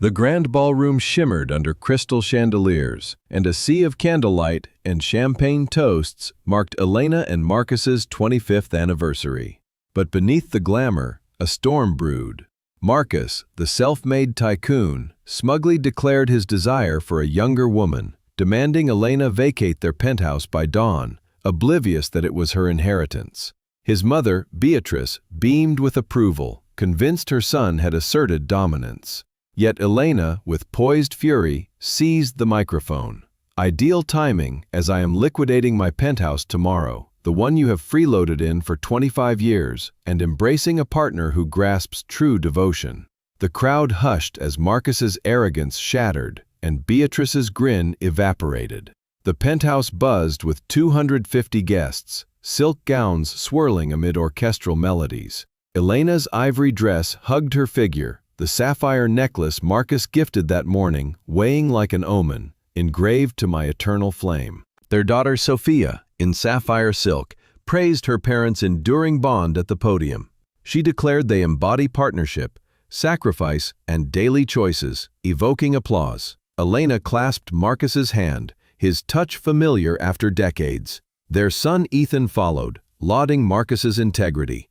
The grand ballroom shimmered under crystal chandeliers, and a sea of candlelight and champagne toasts marked Elena and Marcus's 25th anniversary. But beneath the glamour, a storm brewed. Marcus, the self-made tycoon, smugly declared his desire for a younger woman, demanding Elena vacate their penthouse by dawn, oblivious that it was her inheritance. His mother, Beatrice, beamed with approval, convinced her son had asserted dominance. Yet Elena, with poised fury, seized the microphone. Ideal timing, as I am liquidating my penthouse tomorrow, the one you have freeloaded in for 25 years, and embracing a partner who grasps true devotion. The crowd hushed as Marcus's arrogance shattered, and Beatrice's grin evaporated. The penthouse buzzed with 250 guests, silk gowns swirling amid orchestral melodies. Elena's ivory dress hugged her figure, the sapphire necklace Marcus gifted that morning, weighing like an omen, engraved to my eternal flame. Their daughter Sophia, in sapphire silk, praised her parents' enduring bond at the podium. She declared they embody partnership, sacrifice, and daily choices, evoking applause. Elena clasped Marcus's hand, his touch familiar after decades. Their son Ethan followed, lauding Marcus's integrity.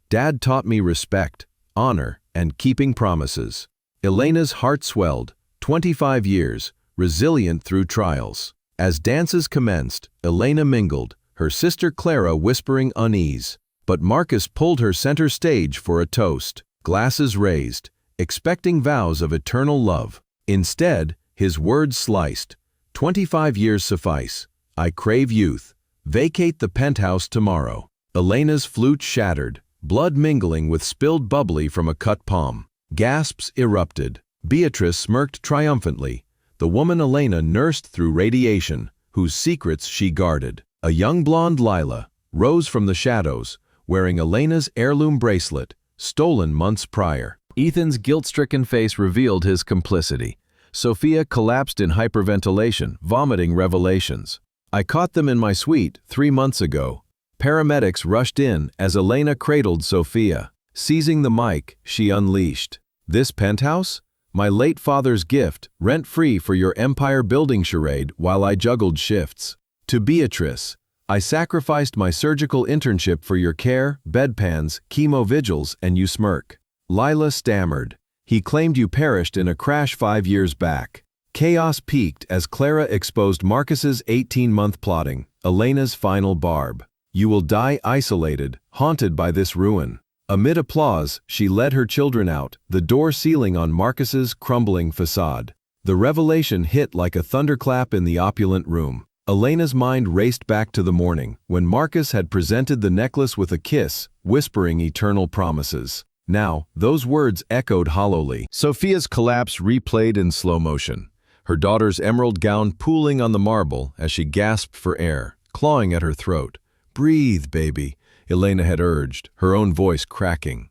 Dad taught me respect, honor, and keeping promises. Elena's heart swelled, 25 years, resilient through trials. As dances commenced, Elena mingled, her sister Clara whispering unease. But Marcus pulled her center stage for a toast, glasses raised, expecting vows of eternal love. Instead, his words sliced. 25 years suffice. I crave youth. Vacate the penthouse tomorrow. Elena's flute shattered, blood mingling with spilled bubbly from a cut palm. Gasps erupted. Beatrice smirked triumphantly, the woman Elena nursed through radiation, whose secrets she guarded. A young blonde Lila rose from the shadows, wearing Elena's heirloom bracelet, stolen months prior. Ethan's guilt-stricken face revealed his complicity. Sophia collapsed in hyperventilation, vomiting revelations. I caught them in my suite 3 months ago. Paramedics rushed in as Elena cradled Sophia. Seizing the mic, she unleashed. This penthouse? My late father's gift, rent-free for your empire-building charade while I juggled shifts. To Beatrice, I sacrificed my surgical internship for your care, bedpans, chemo vigils, and you smirk. Lila stammered. He claimed you perished in a crash 5 years back. Chaos peaked as Clara exposed Marcus's 18-month plotting, Elena's final barb. You will die isolated, haunted by this ruin. Amid applause, she led her children out, the door sealing on Marcus's crumbling facade. The revelation hit like a thunderclap in the opulent room. Elena's mind raced back to the morning, when Marcus had presented the necklace with a kiss, whispering eternal promises. Now, those words echoed hollowly. Sophia's collapse replayed in slow motion, her daughter's emerald gown pooling on the marble as she gasped for air, clawing at her throat. "Breathe, baby," Elena had urged, her own voice cracking.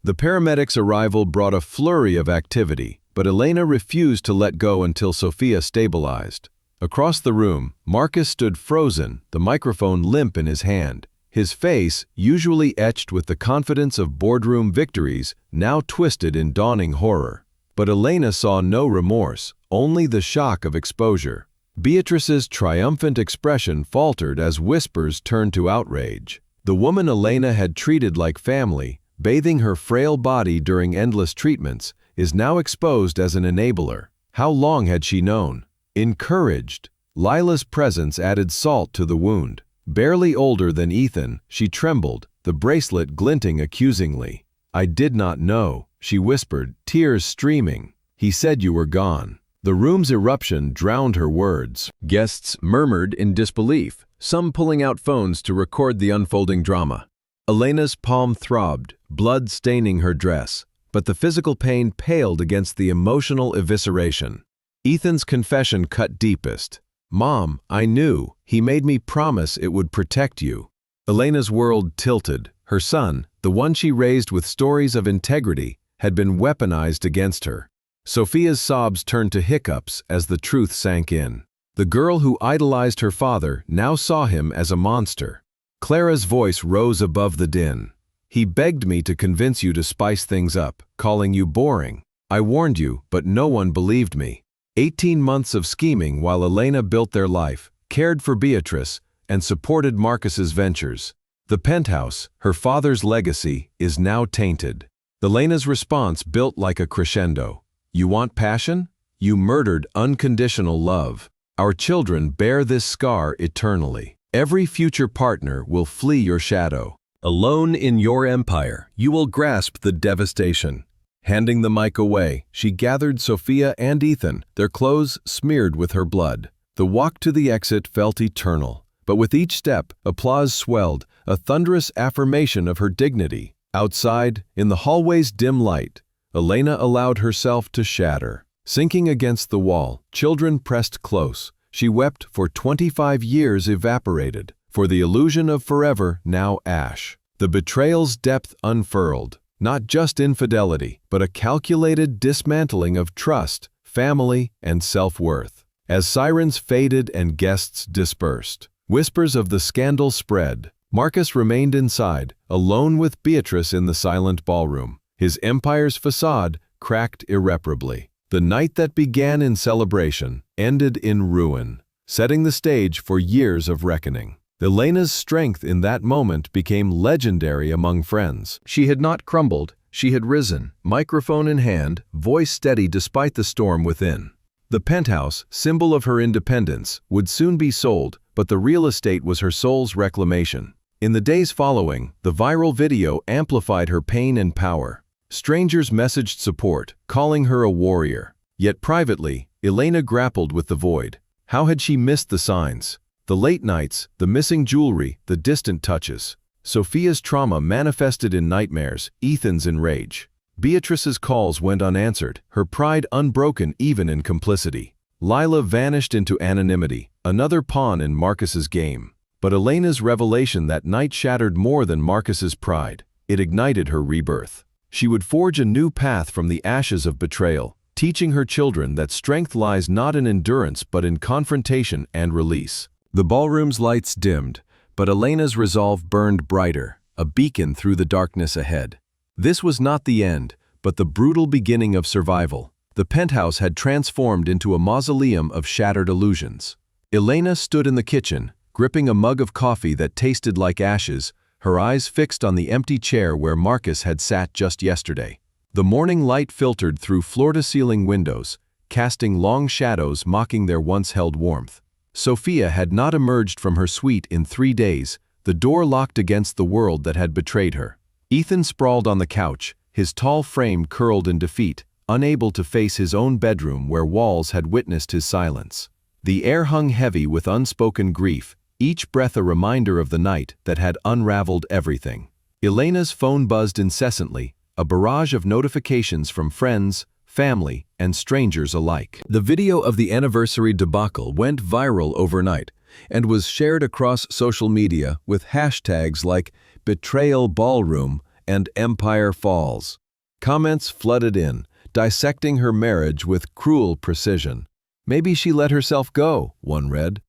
The paramedics' arrival brought a flurry of activity, but Elena refused to let go until Sophia stabilized. Across the room, Marcus stood frozen, the microphone limp in his hand. His face, usually etched with the confidence of boardroom victories, now twisted in dawning horror. But Elena saw no remorse, only the shock of exposure. Beatrice's triumphant expression faltered as whispers turned to outrage. The woman Elena had treated like family, bathing her frail body during endless treatments, is now exposed as an enabler. How long had she known? Encouraged. Lila's presence added salt to the wound. Barely older than Ethan, she trembled, the bracelet glinting accusingly. "I did not know," she whispered, tears streaming. "He said you were gone." The room's eruption drowned her words. Guests murmured in disbelief, some pulling out phones to record the unfolding drama. Elena's palm throbbed, blood staining her dress, but the physical pain paled against the emotional evisceration. Ethan's confession cut deepest. "Mom, I knew. He made me promise it would protect you." Elena's world tilted. Her son, the one she raised with stories of integrity, had been weaponized against her. Sophia's sobs turned to hiccups as the truth sank in. The girl who idolized her father now saw him as a monster. Clara's voice rose above the din. "He begged me to convince you to spice things up, calling you boring. I warned you, but no one believed me. 18 months of scheming while Elena built their life, cared for Beatrice, and supported Marcus's ventures. The penthouse, her father's legacy, is now tainted. Elena's response built like a crescendo. You want passion? You murdered unconditional love. Our children bear this scar eternally. Every future partner will flee your shadow. Alone in your empire, you will grasp the devastation. Handing the mic away, she gathered Sophia and Ethan, their clothes smeared with her blood. The walk to the exit felt eternal, but with each step, applause swelled, a thunderous affirmation of her dignity. Outside, in the hallway's dim light, Elena allowed herself to shatter. Sinking against the wall, children pressed close. She wept for 25 years evaporated, for the illusion of forever now ash. The betrayal's depth unfurled. Not just infidelity, but a calculated dismantling of trust, family, and self-worth. As sirens faded and guests dispersed, whispers of the scandal spread. Marcus remained inside, alone with Beatrice in the silent ballroom. His empire's facade cracked irreparably. The night that began in celebration ended in ruin, setting the stage for years of reckoning. Elena's strength in that moment became legendary among friends. She had not crumbled, she had risen, microphone in hand, voice steady despite the storm within. The penthouse, symbol of her independence, would soon be sold, but the real estate was her soul's reclamation. In the days following, the viral video amplified her pain and power. Strangers messaged support, calling her a warrior. Yet privately, Elena grappled with the void. How had she missed the signs? The late nights, the missing jewelry, the distant touches. Sophia's trauma manifested in nightmares, Ethan's in rage. Beatrice's calls went unanswered, her pride unbroken even in complicity. Lila vanished into anonymity, another pawn in Marcus's game. But Elena's revelation that night shattered more than Marcus's pride. It ignited her rebirth. She would forge a new path from the ashes of betrayal, teaching her children that strength lies not in endurance but in confrontation and release. The ballroom's lights dimmed, but Elena's resolve burned brighter, a beacon through the darkness ahead. This was not the end, but the brutal beginning of survival. The penthouse had transformed into a mausoleum of shattered illusions. Elena stood in the kitchen, gripping a mug of coffee that tasted like ashes, her eyes fixed on the empty chair where Marcus had sat just yesterday. The morning light filtered through floor-to-ceiling windows, casting long shadows mocking their once-held warmth. Sophia had not emerged from her suite in 3 days, the door locked against the world that had betrayed her. Ethan sprawled on the couch, his tall frame curled in defeat, unable to face his own bedroom where walls had witnessed his silence. The air hung heavy with unspoken grief, each breath a reminder of the night that had unraveled everything. Elena's phone buzzed incessantly, a barrage of notifications from friends, family, and strangers alike. The video of the anniversary debacle went viral overnight and was shared across social media with hashtags like Betrayal Ballroom and Empire Falls. Comments flooded in, dissecting her marriage with cruel precision. Maybe she let herself go, one read.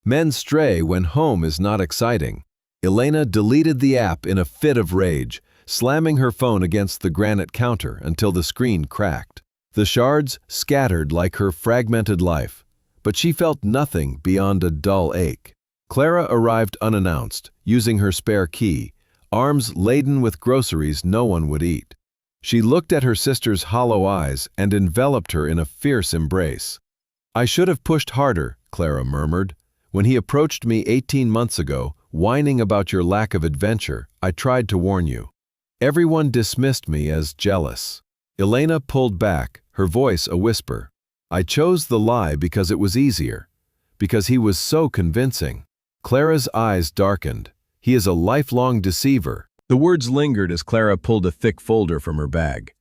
Men stray when home is not exciting. Elena deleted the app in a fit of rage, slamming her phone against the granite counter until the screen cracked. The shards scattered like her fragmented life, but she felt nothing beyond a dull ache. Clara arrived unannounced, using her spare key, arms laden with groceries no one would eat. She looked at her sister's hollow eyes and enveloped her in a fierce embrace. "I should have pushed harder," Clara murmured. "When he approached me 18 months ago, whining about your lack of adventure, I tried to warn you. Everyone dismissed me as jealous." Elena pulled back, her voice a whisper. "I chose the lie because it was easier, because he was so convincing." Clara's eyes darkened. "He is a lifelong deceiver." The words lingered as Clara pulled a thick folder from her bag.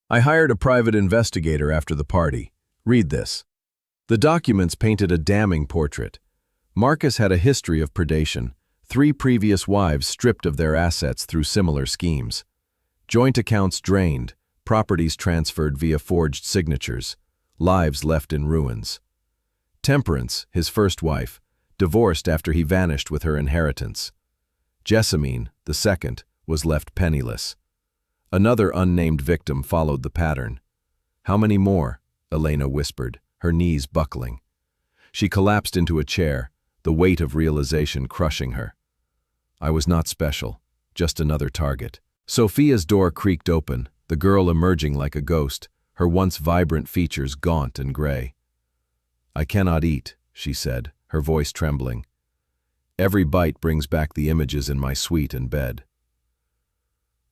"I hired a private investigator after the party. Read this." The documents painted a damning portrait. Marcus had a history of predation, 3 previous wives stripped of their assets through similar schemes. Joint accounts drained, properties transferred via forged signatures, lives left in ruins. Temperance, his first wife, divorced after he vanished with her inheritance. Jessamine, the second, was left penniless. Another unnamed victim followed the pattern. How many more? Elena whispered, her knees buckling. She collapsed into a chair, the weight of realization crushing her. I was not special, just another target. Sophia's door creaked open, the girl emerging like a ghost, her once vibrant features gaunt and gray. I cannot eat, she said, her voice trembling. Every bite brings back the images in my suite and bed.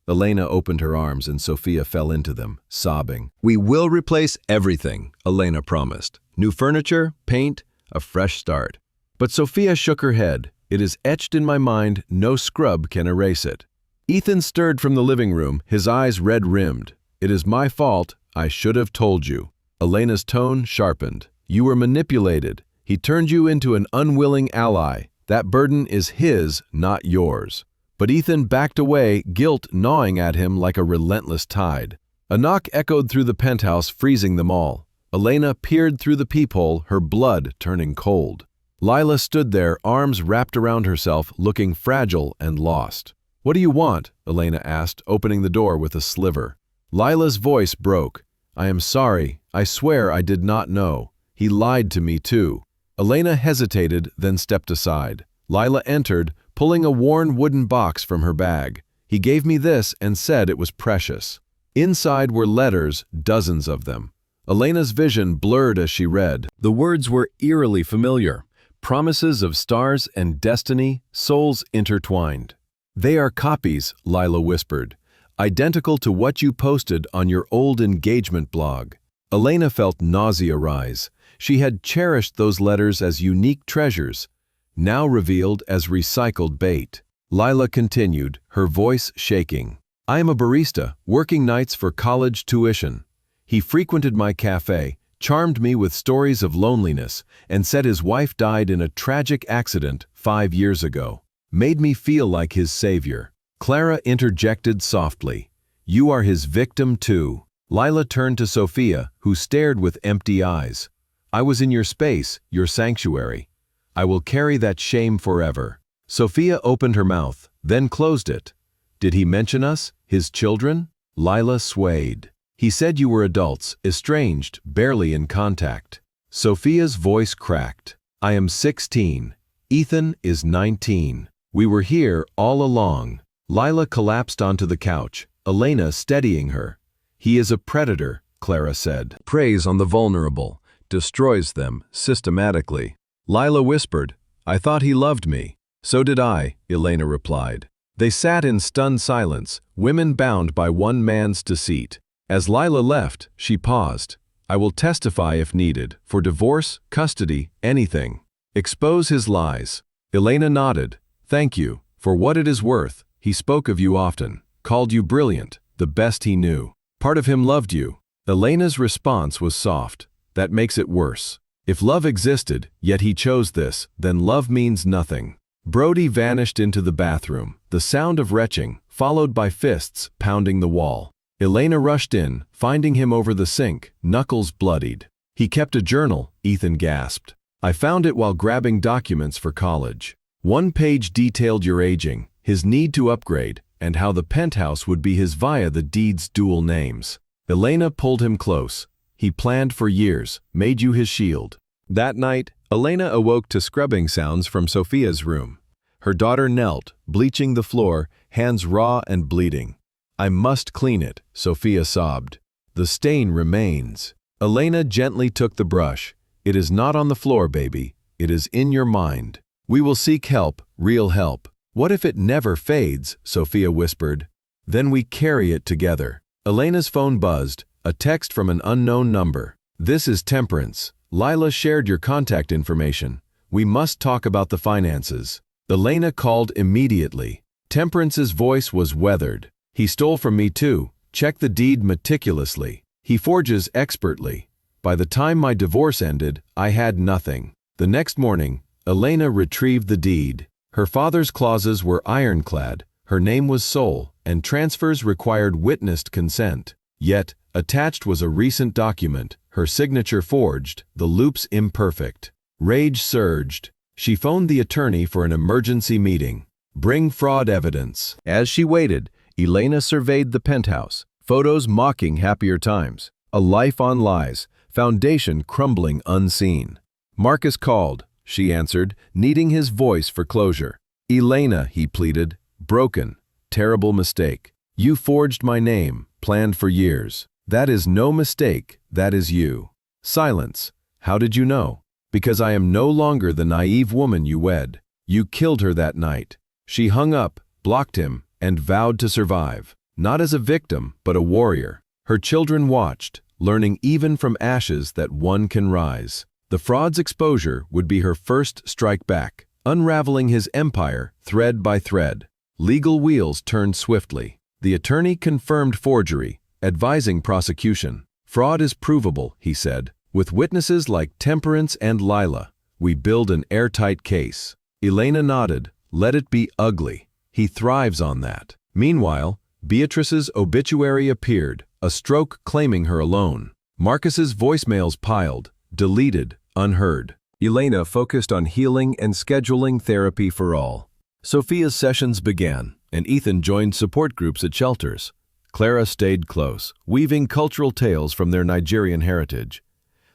Elena opened her arms and Sophia fell into them, sobbing. We will replace everything, Elena promised. New furniture, paint, a fresh start. But Sophia shook her head. It is etched in my mind, no scrub can erase it. Ethan stirred from the living room, his eyes red-rimmed. It is my fault, I should have told you. Elena's tone sharpened. You were manipulated. He turned you into an unwilling ally. That burden is his, not yours. But Ethan backed away, guilt gnawing at him like a relentless tide. A knock echoed through the penthouse, freezing them all. Elena peered through the peephole, her blood turning cold. Lila stood there, arms wrapped around herself, looking fragile and lost. What do you want? Elena asked, opening the door with a sliver. Lila's voice broke. I am sorry. I swear I did not know. He lied to me too. Elena hesitated, then stepped aside. Lila entered, pulling a worn wooden box from her bag. He gave me this and said it was precious. Inside were letters, dozens of them. Elena's vision blurred as she read. The words were eerily familiar. Promises of stars and destiny, souls intertwined. They are copies, Lila whispered, identical to what you posted on your old engagement blog. Elena felt nausea rise. She had cherished those letters as unique treasures, now revealed as recycled bait. Lila continued, her voice shaking. I am a barista, working nights for college tuition. He frequented my cafe, charmed me with stories of loneliness, and said his wife died in a tragic accident 5 years ago. Made me feel like his savior. Clara interjected softly. You are his victim too. Lila turned to Sophia, who stared with empty eyes. I was in your space, your sanctuary. I will carry that shame forever. Sophia opened her mouth, then closed it. Did he mention us, his children? Lila swayed. He said you were adults, estranged, barely in contact. Sophia's voice cracked. I am 16. Ethan is 19. We were here all along. Lila collapsed onto the couch, Elena steadying her. He is a predator, Clara said. Preys on the vulnerable, destroys them systematically. Lila whispered, I thought he loved me. So did I, Elena replied. They sat in stunned silence, women bound by one man's deceit. As Lila left, she paused. I will testify if needed, for divorce, custody, anything. Expose his lies. Elena nodded. Thank you. For what it is worth, he spoke of you often, called you brilliant, the best he knew. Part of him loved you. Elena's response was soft. That makes it worse. If love existed, yet he chose this, then love means nothing. Brody vanished into the bathroom, the sound of retching, followed by fists pounding the wall. Elena rushed in, finding him over the sink, knuckles bloodied. He kept a journal, Ethan gasped. I found it while grabbing documents for college. One page detailed your aging, his need to upgrade, and how the penthouse would be his via the deed's dual names. Elena pulled him close. He planned for years, made you his shield. That night, Elena awoke to scrubbing sounds from Sophia's room. Her daughter knelt, bleaching the floor, hands raw and bleeding. I must clean it, Sophia sobbed. The stain remains. Elena gently took the brush. It is not on the floor, baby. It is in your mind. We will seek help, real help. What if it never fades? Sophia whispered. Then we carry it together. Elena's phone buzzed, a text from an unknown number. This is Temperance. Lila shared your contact information. We must talk about the finances. Elena called immediately. Temperance's voice was weathered. He stole from me too. Check the deed meticulously. He forges expertly. By the time my divorce ended, I had nothing. The next morning, Elena retrieved the deed. Her father's clauses were ironclad, her name was sole, and transfers required witnessed consent. Yet, attached was a recent document, her signature forged, the loops imperfect. Rage surged. She phoned the attorney for an emergency meeting. Bring fraud evidence. As she waited, Elena surveyed the penthouse, photos mocking happier times. A life on lies, foundation crumbling unseen. Marcus called, she answered, needing his voice for closure. Elena, he pleaded, broken, terrible mistake. You forged my name, planned for years. That is no mistake, that is you. Silence. How did you know? Because I am no longer the naive woman you wed. You killed her that night. She hung up, blocked him, and vowed to survive. Not as a victim, but a warrior. Her children watched, learning even from ashes that one can rise. The fraud's exposure would be her first strike back, unraveling his empire thread by thread. Legal wheels turned swiftly. The attorney confirmed forgery, advising prosecution. Fraud is provable, he said. With witnesses like Temperance and Lila, we build an airtight case. Elena nodded. Let it be ugly. He thrives on that. Meanwhile, Beatrice's obituary appeared, a stroke claiming her alone. Marcus's voicemails piled, deleted, unheard. Elena focused on healing and scheduling therapy for all. Sophia's sessions began, and Ethan joined support groups at shelters. Clara stayed close, weaving cultural tales from their Nigerian heritage.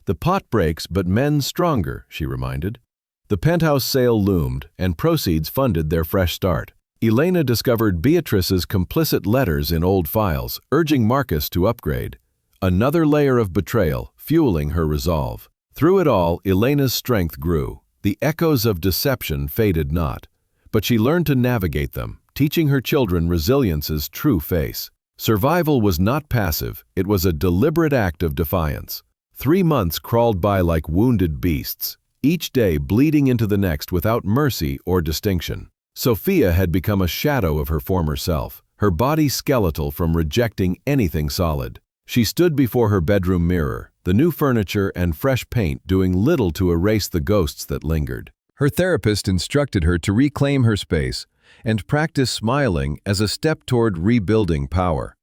The pot breaks, but men stronger, she reminded. The Penthouse sale loomed, and proceeds funded their fresh start. Elena discovered Beatrice's complicit letters in old files, urging Marcus to upgrade. Another layer of betrayal, fueling her resolve. Through it all, Elena's strength grew. The echoes of deception faded not. But she learned to navigate them, teaching her children resilience's true face. Survival was not passive, it was a deliberate act of defiance. 3 months crawled by like wounded beasts, each day bleeding into the next without mercy or distinction. Sophia had become a shadow of her former self, her body skeletal from rejecting anything solid. She stood before her bedroom mirror, the new furniture and fresh paint doing little to erase the ghosts that lingered. Her therapist instructed her to reclaim her space and practice smiling as a step toward rebuilding power.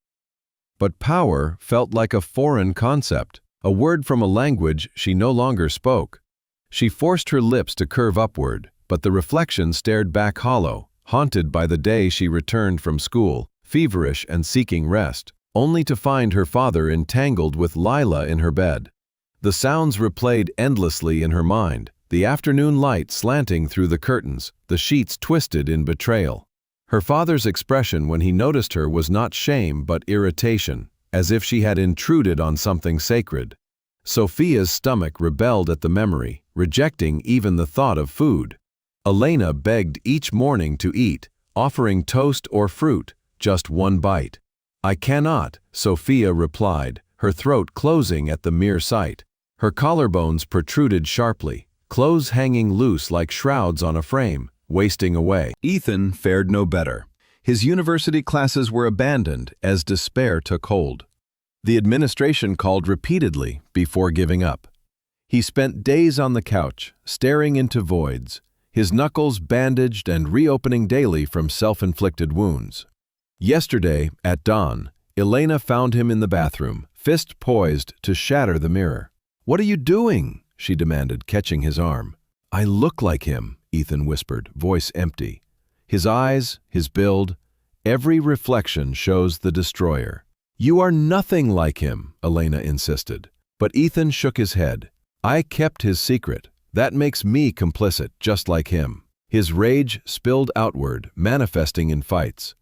But power felt like a foreign concept, a word from a language she no longer spoke. She forced her lips to curve upward, but the reflection stared back hollow, haunted by the day she returned from school, feverish and seeking rest, only to find her father entangled with Lila in her bed. The sounds replayed endlessly in her mind, the afternoon light slanting through the curtains, the sheets twisted in betrayal. Her father's expression when he noticed her was not shame but irritation, as if she had intruded on something sacred. Sophia's stomach rebelled at the memory, rejecting even the thought of food. Elena begged each morning to eat, offering toast or fruit, just one bite. I cannot, Sophia replied, her throat closing at the mere sight. Her collarbones protruded sharply, clothes hanging loose like shrouds on a frame, wasting away. Ethan fared no better. His university classes were abandoned as despair took hold. The administration called repeatedly before giving up. He spent days on the couch, staring into voids, his knuckles bandaged and reopening daily from self-inflicted wounds. Yesterday, at dawn, Elena found him in the bathroom, fist poised to shatter the mirror. "What are you doing?" she demanded, catching his arm. "I look like him," Ethan whispered, voice empty. His eyes, his build, every reflection shows the destroyer. "You are nothing like him," Elena insisted. But Ethan shook his head. "I kept his secret. That makes me complicit, just like him." His rage spilled outward, manifesting in fights.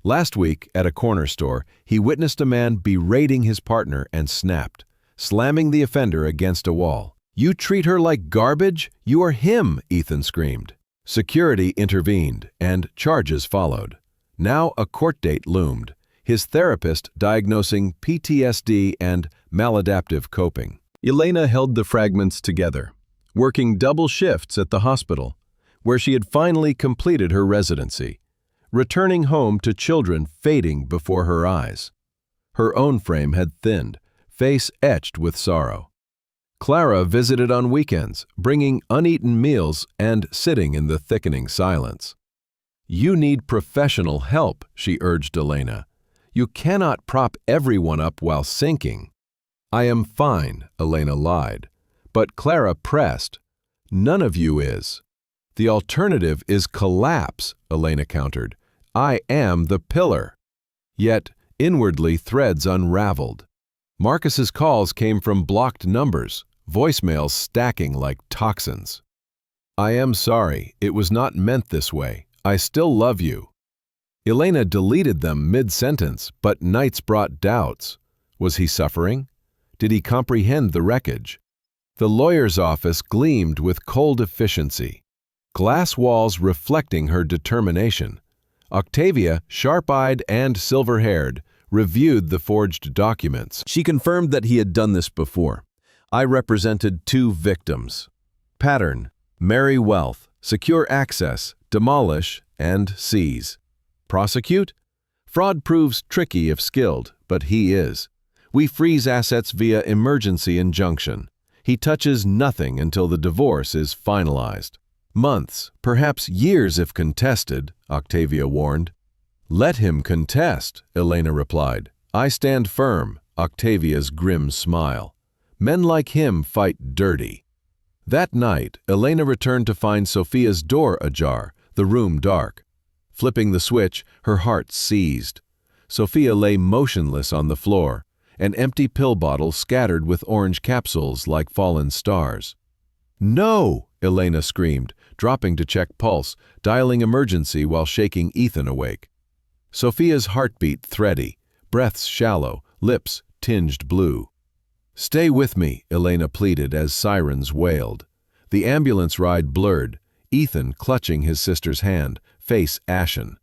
Last week, at a corner store, he witnessed a man berating his partner and snapped, slamming the offender against a wall. "You treat her like garbage? You are him," Ethan screamed. Security intervened, and charges followed. Now a court date loomed, his therapist diagnosing PTSD and maladaptive coping. Elena held the fragments together, working double shifts at the hospital, where she had finally completed her residency, returning home to children fading before her eyes. Her own frame had thinned, face etched with sorrow. Clara visited on weekends, bringing uneaten meals and sitting in the thickening silence. "You need professional help," she urged Elena. "You cannot prop everyone up while sinking." "I am fine," Elena lied. But Clara pressed. "None of you is." "The alternative is collapse," Elena countered. "I am the pillar." Yet, inwardly threads unraveled. Marcus's calls came from blocked numbers, voicemails stacking like toxins. "I am sorry, it was not meant this way. I still love you." Elena deleted them mid-sentence, but nights brought doubts. Was he suffering? Did he comprehend the wreckage? The lawyer's office gleamed with cold efficiency, glass walls reflecting her determination. Octavia, sharp-eyed and silver-haired, reviewed the forged documents. She confirmed that he had done this before. I represented 2 victims. Pattern: marry wealth, secure access, demolish, and seize. Prosecute? Fraud proves tricky if skilled, but he is. We freeze assets via emergency injunction. He touches nothing until the divorce is finalized. Months, perhaps years if contested, Octavia warned. "Let him contest," Elena replied. "I stand firm," Octavia's grim smile. "Men like him fight dirty." That night, Elena returned to find Sophia's door ajar, the room dark. Flipping the switch, her heart seized. Sophia lay motionless on the floor, an empty pill bottle scattered with orange capsules like fallen stars. "No!" Elena screamed, dropping to check pulse, dialing emergency while shaking Ethan awake. Sophia's heartbeat thready, breaths shallow, lips tinged blue. "Stay with me," Elena pleaded as sirens wailed. The ambulance ride blurred, Ethan clutching his sister's hand, face ashen.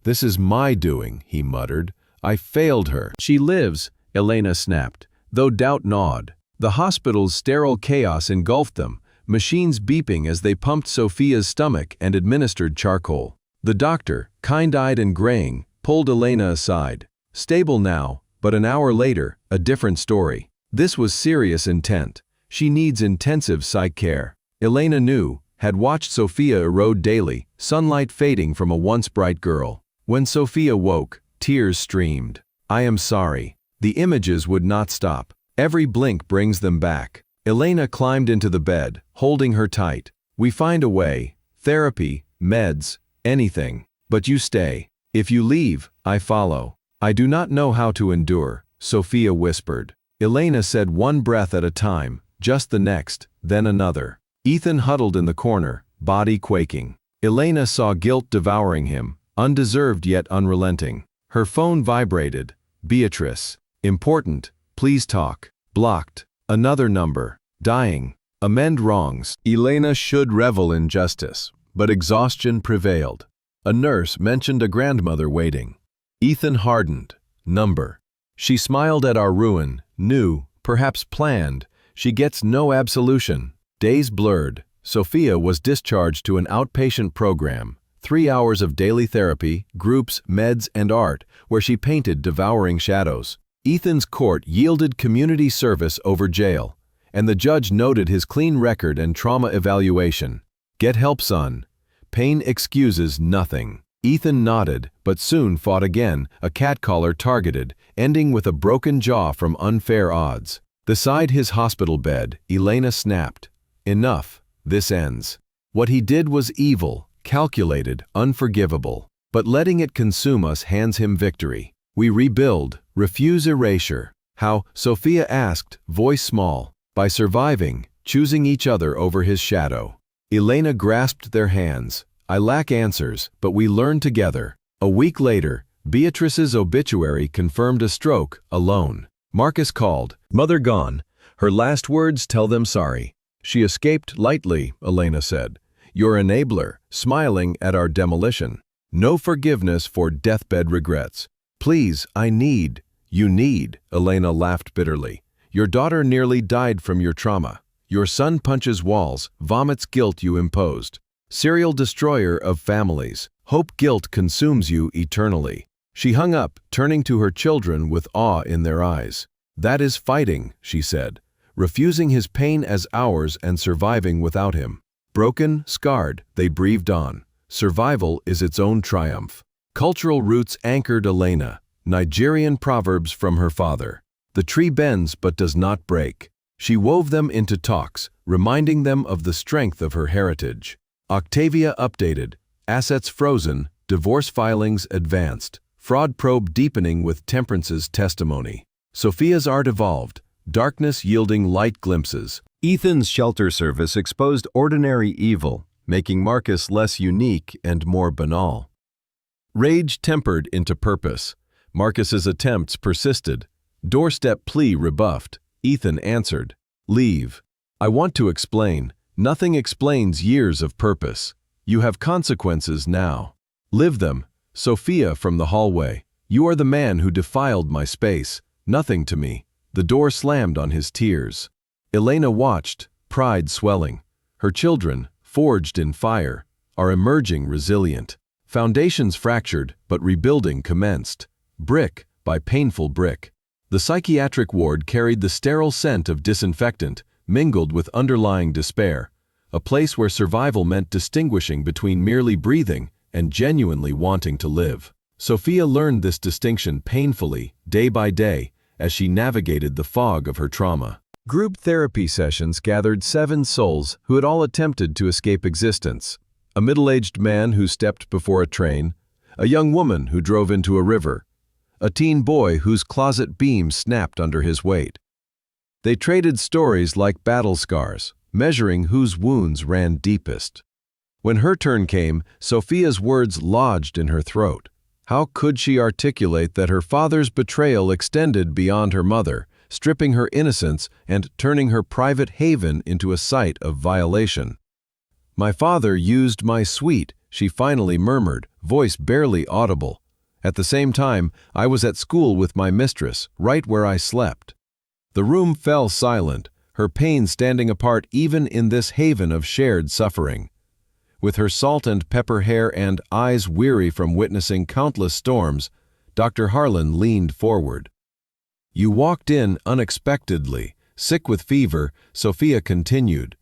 "This is my doing," he muttered. "I failed her." "She lives," Elena snapped, though doubt gnawed. The hospital's sterile chaos engulfed them, machines beeping as they pumped Sophia's stomach and administered charcoal. The doctor, kind-eyed and graying, pulled Elena aside. "Stable now, but an hour later, a different story. This was serious intent. She needs intensive psych care." Elena knew, had watched Sophia erode daily, sunlight fading from a once bright girl. When Sophia woke, tears streamed. "I am sorry." The images would not stop. Every blink brings them back. Elena climbed into the bed, holding her tight. "We find a way. Therapy, meds, anything. But you stay. If you leave, I follow." "I do not know how to endure," Sophia whispered. Elena said one breath at a time, just the next, then another. Ethan huddled in the corner, body quaking. Elena saw guilt devouring him, undeserved yet unrelenting. Her phone vibrated. "Beatrice. Important. Please talk." Blocked. Another number. "Dying. Amend wrongs." Elena should revel in justice, but exhaustion prevailed. A nurse mentioned a grandmother waiting. Ethan hardened. Number. She smiled at our ruin, knew, perhaps planned. She gets no absolution. Days blurred. Sophia was discharged to an outpatient program, 3 hours of daily therapy, groups, meds, and art, where she painted devouring shadows. Ethan's court yielded community service over jail, and the judge noted his clean record and trauma evaluation. "Get help, son. Pain excuses nothing." Ethan nodded, but soon fought again, a catcaller targeted, ending with a broken jaw from unfair odds. Beside his hospital bed, Elena snapped. "Enough. This ends." What he did was evil, calculated, unforgivable. But letting it consume us hands him victory. We rebuild, refuse erasure. How? Sophia asked, voice small. By surviving, choosing each other over his shadow. Elena grasped their hands. "I lack answers, but we learn together." A week later, Beatrice's obituary confirmed a stroke, alone. Marcus called. "Mother gone. Her last words tell them sorry." "She escaped lightly," Elena said. "Your enabler, smiling at our demolition. No forgiveness for deathbed regrets." "Please, you need," Elena laughed bitterly. "Your daughter nearly died from your trauma. Your son punches walls, vomits guilt you imposed. Serial destroyer of families, hope guilt consumes you eternally." She hung up, turning to her children with awe in their eyes. "That is fighting," she said, refusing his pain as ours and surviving without him. Broken, scarred, they breathed on. Survival is its own triumph. Cultural roots anchored Elena, Nigerian proverbs from her father. The tree bends but does not break. She wove them into talks, reminding them of the strength of her heritage. Octavia updated, assets frozen, divorce filings advanced, fraud probe deepening with Temperance's testimony. Sophia's art evolved, darkness yielding light glimpses. Ethan's shelter service exposed ordinary evil, making Marcus less unique and more banal. Rage tempered into purpose. Marcus's attempts persisted. Doorstep plea rebuffed. Ethan answered, "Leave. I want to explain. Nothing explains years of purpose. You have consequences now. Live them." Sophia from the hallway. "You are the man who defiled my space. Nothing to me." The door slammed on his tears. Elena watched, pride swelling. Her children, forged in fire, are emerging resilient. Foundations fractured, but rebuilding commenced. Brick by painful brick. The psychiatric ward carried the sterile scent of disinfectant, mingled with underlying despair, a place where survival meant distinguishing between merely breathing and genuinely wanting to live. Sophia learned this distinction painfully, day by day, as she navigated the fog of her trauma. Group therapy sessions gathered 7 souls who had all attempted to escape existence. A middle-aged man who stepped before a train, a young woman who drove into a river, a teen boy whose closet beam snapped under his weight. They traded stories like battle scars, measuring whose wounds ran deepest. When her turn came, Sophia's words lodged in her throat. How could she articulate that her father's betrayal extended beyond her mother, stripping her innocence and turning her private haven into a site of violation? "My father used my suite," she finally murmured, voice barely audible. "At the same time, I was at school with my mistress, right where I slept." The room fell silent, her pain standing apart even in this haven of shared suffering. With her salt and pepper hair and eyes weary from witnessing countless storms, Dr. Harlan leaned forward. "You walked in unexpectedly, sick with fever," Sophia continued.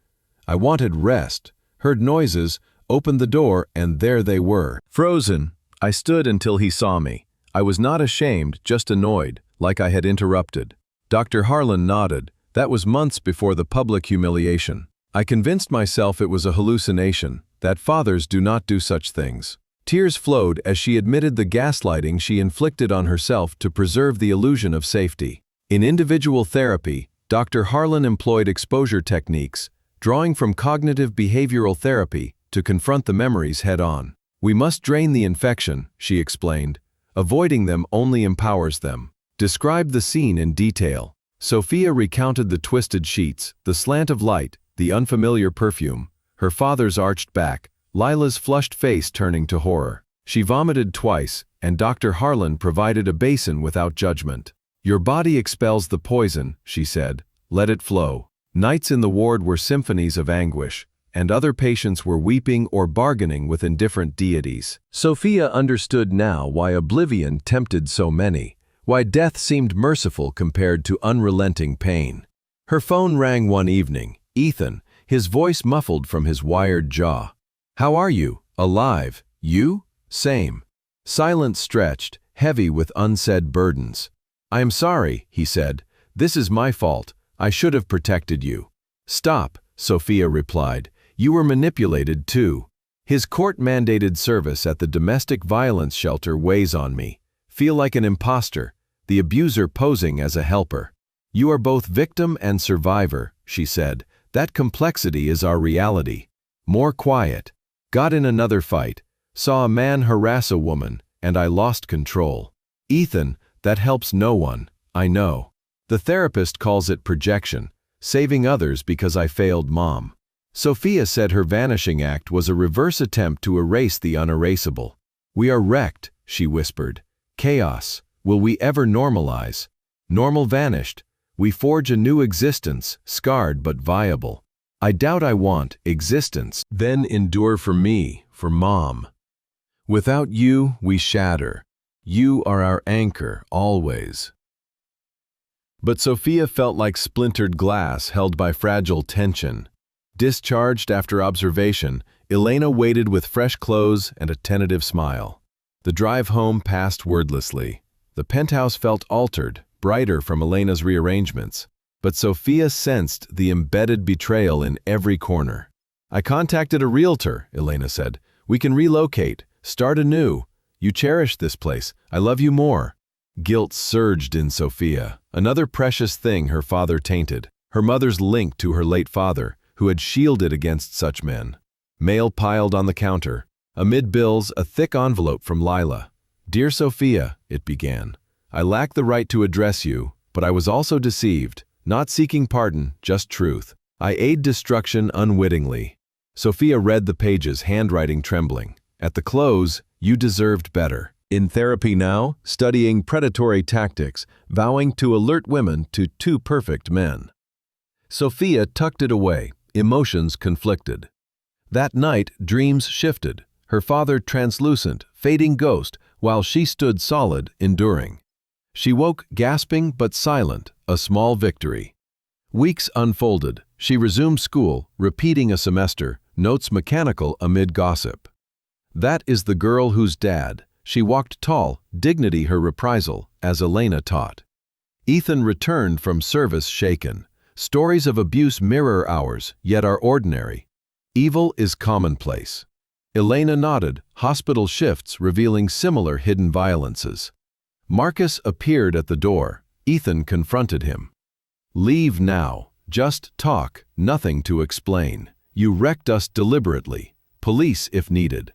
"I wanted rest, heard noises, opened the door, and there they were. Frozen, I stood until he saw me. I was not ashamed, just annoyed, like I had interrupted." Dr. Harlan nodded. "That was months before the public humiliation. I convinced myself it was a hallucination, that fathers do not do such things." Tears flowed as she admitted the gaslighting she inflicted on herself to preserve the illusion of safety. In individual therapy, Dr. Harlan employed exposure techniques, drawing from cognitive behavioral therapy to confront the memories head-on. "We must drain the infection," she explained. "Avoiding them only empowers them." Described the scene in detail. Sophia recounted the twisted sheets, the slant of light, the unfamiliar perfume, her father's arched back, Lila's flushed face turning to horror. She vomited twice, and Dr. Harlan provided a basin without judgment. "Your body expels the poison," she said. "Let it flow." Nights in the ward were symphonies of anguish, and other patients were weeping or bargaining with indifferent deities. Sophia understood now why oblivion tempted so many, why death seemed merciful compared to unrelenting pain. Her phone rang one evening. Ethan, his voice muffled from his wired jaw. "How are you? Alive? You?" "Same." Silence stretched, heavy with unsaid burdens. "I am sorry," he said. "This is my fault. I should have protected you." "Stop," Sophia replied. "You were manipulated too. His court-mandated service at the domestic violence shelter weighs on me. Feel like an imposter, the abuser posing as a helper." "You are both victim and survivor," she said. "That complexity is our reality." More quiet. "Got in another fight. Saw a man harass a woman, and I lost control." "Ethan, that helps no one. I know. The therapist calls it projection, saving others because I failed mom." Sophia said her vanishing act was a reverse attempt to erase the unerasable. "We are wrecked," she whispered. "Chaos. Will we ever normalize?" Normal vanished. We forge a new existence, scarred but viable. "I doubt I want existence." "Then endure for me, for mom. Without you, we shatter. You are our anchor, always." But Sophia felt like splintered glass held by fragile tension. Discharged after observation, Elena waited with fresh clothes and a tentative smile. The drive home passed wordlessly. The penthouse felt altered, brighter from Elena's rearrangements. But Sophia sensed the embedded betrayal in every corner. "I contacted a realtor," Elena said. "We can relocate, start anew. You cherish this place. I love you more." Guilt surged in Sophia. Another precious thing her father tainted, her mother's link to her late father, who had shielded against such men. Mail piled on the counter. Amid bills, a thick envelope from Lila. "Dear Sophia," it began, "I lack the right to address you, but I was also deceived, not seeking pardon, just truth. I aid destruction unwittingly." Sophia read the pages, handwriting trembling. At the close, "You deserved better. In therapy now, studying predatory tactics, vowing to alert women to two perfect men." Sophia tucked it away, emotions conflicted. That night, dreams shifted, her father translucent, fading ghost, while she stood solid, enduring. She woke gasping but silent, a small victory. Weeks unfolded. She resumed school, repeating a semester, notes mechanical amid gossip. That is the girl whose dad. She walked tall, dignity her reprisal, as Elena taught. Ethan returned from service shaken. Stories of abuse mirror ours, yet are ordinary. Evil is commonplace. Elena nodded, hospital shifts revealing similar hidden violences. Marcus appeared at the door. Ethan confronted him. "Leave now. Just talk, nothing to explain. You wrecked us deliberately. Police if needed."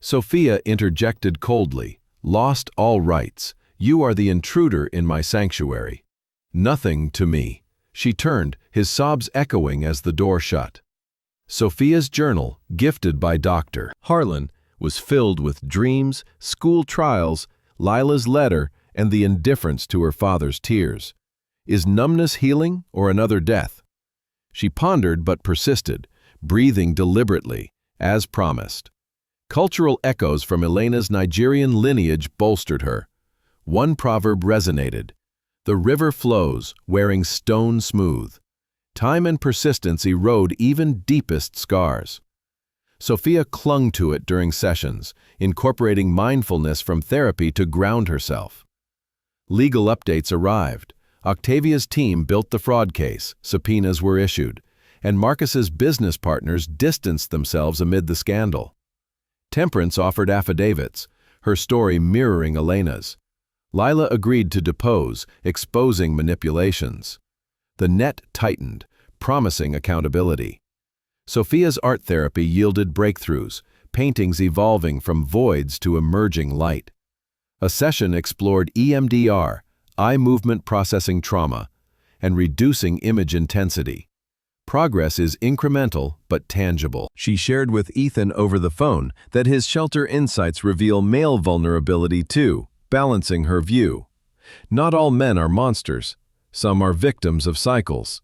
Sophia interjected coldly, "Lost all rights. You are the intruder in my sanctuary." "Nothing to me." She turned, his sobs echoing as the door shut. Sophia's journal, gifted by Dr. Harlan, was filled with dreams, school trials, Lila's letter, and the indifference to her father's tears. Is numbness healing or another death? She pondered but persisted, breathing deliberately, as promised. Cultural echoes from Elena's Nigerian lineage bolstered her. One proverb resonated. "The river flows, wearing stone smooth." Time and persistence erode even deepest scars. Sophia clung to it during sessions, incorporating mindfulness from therapy to ground herself. Legal updates arrived. Octavia's team built the fraud case, subpoenas were issued, and Marcus's business partners distanced themselves amid the scandal. Temperance offered affidavits, her story mirroring Elena's. Lila agreed to depose, exposing manipulations. The net tightened, promising accountability. Sophia's art therapy yielded breakthroughs, paintings evolving from voids to emerging light. A session explored EMDR, eye movement processing trauma, and reducing image intensity. Progress is incremental but tangible. She shared with Ethan over the phone that his shelter insights reveal male vulnerability too, balancing her view. Not all men are monsters. Some are victims of cycles.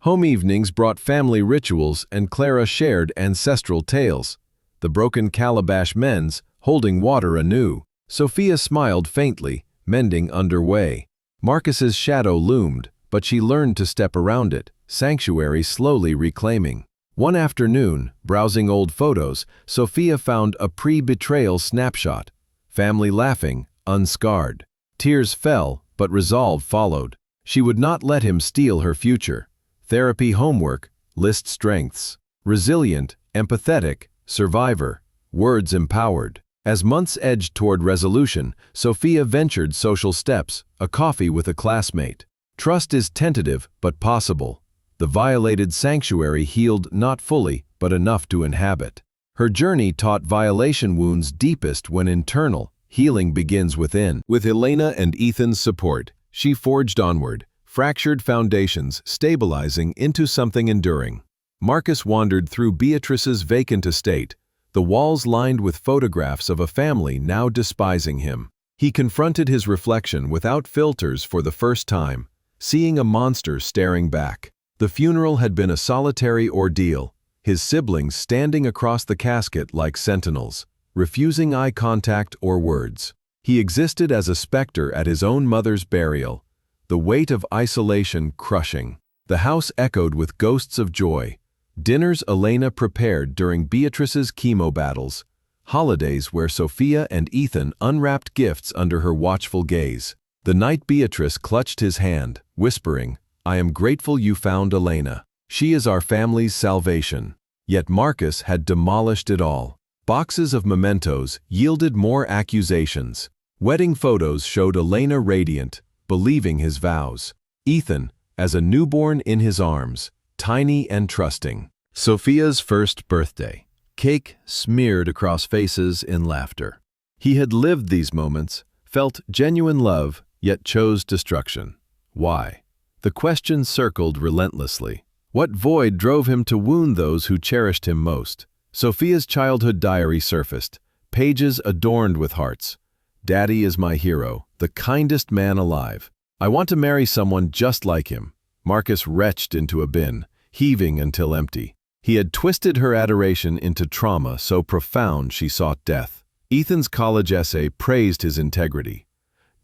Home evenings brought family rituals, and Clara shared ancestral tales. The broken calabash mends, holding water anew. Sophia smiled faintly, mending underway. Marcus's shadow loomed, but she learned to step around it, sanctuary slowly reclaiming. One afternoon, browsing old photos, Sophia found a pre-betrayal snapshot. Family laughing, unscarred. Tears fell, but resolve followed. She would not let him steal her future. Therapy homework, list strengths. Resilient, empathetic, survivor, words empowered. As months edged toward resolution, Sophia ventured social steps, a coffee with a classmate. Trust is tentative but possible. The violated sanctuary healed not fully, but enough to inhabit. Her journey taught violation wounds deepest when internal. Healing begins within. With Elena and Ethan's support, she forged onward, fractured foundations stabilizing into something enduring. Marcus wandered through Beatrice's vacant estate, the walls lined with photographs of a family now despising him. He confronted his reflection without filters for the first time, seeing a monster staring back. The funeral had been a solitary ordeal, his siblings standing across the casket like sentinels, refusing eye contact or words. He existed as a specter at his own mother's burial, the weight of isolation crushing. The house echoed with ghosts of joy. Dinners Elena prepared during Beatrice's chemo battles, holidays where Sophia and Ethan unwrapped gifts under her watchful gaze. The night Beatrice clutched his hand, whispering, "I am grateful you found Elena. She is our family's salvation." Yet Marcus had demolished it all. Boxes of mementos yielded more accusations. Wedding photos showed Elena radiant, believing his vows. Ethan, as a newborn in his arms, tiny and trusting. Sophia's first birthday. Cake smeared across faces in laughter. He had lived these moments, felt genuine love, yet chose destruction. Why? The question circled relentlessly. What void drove him to wound those who cherished him most? Sophia's childhood diary surfaced, pages adorned with hearts. Daddy is my hero, the kindest man alive. I want to marry someone just like him. Marcus retched into a bin, heaving until empty. He had twisted her adoration into trauma so profound she sought death. Ethan's college essay praised his integrity.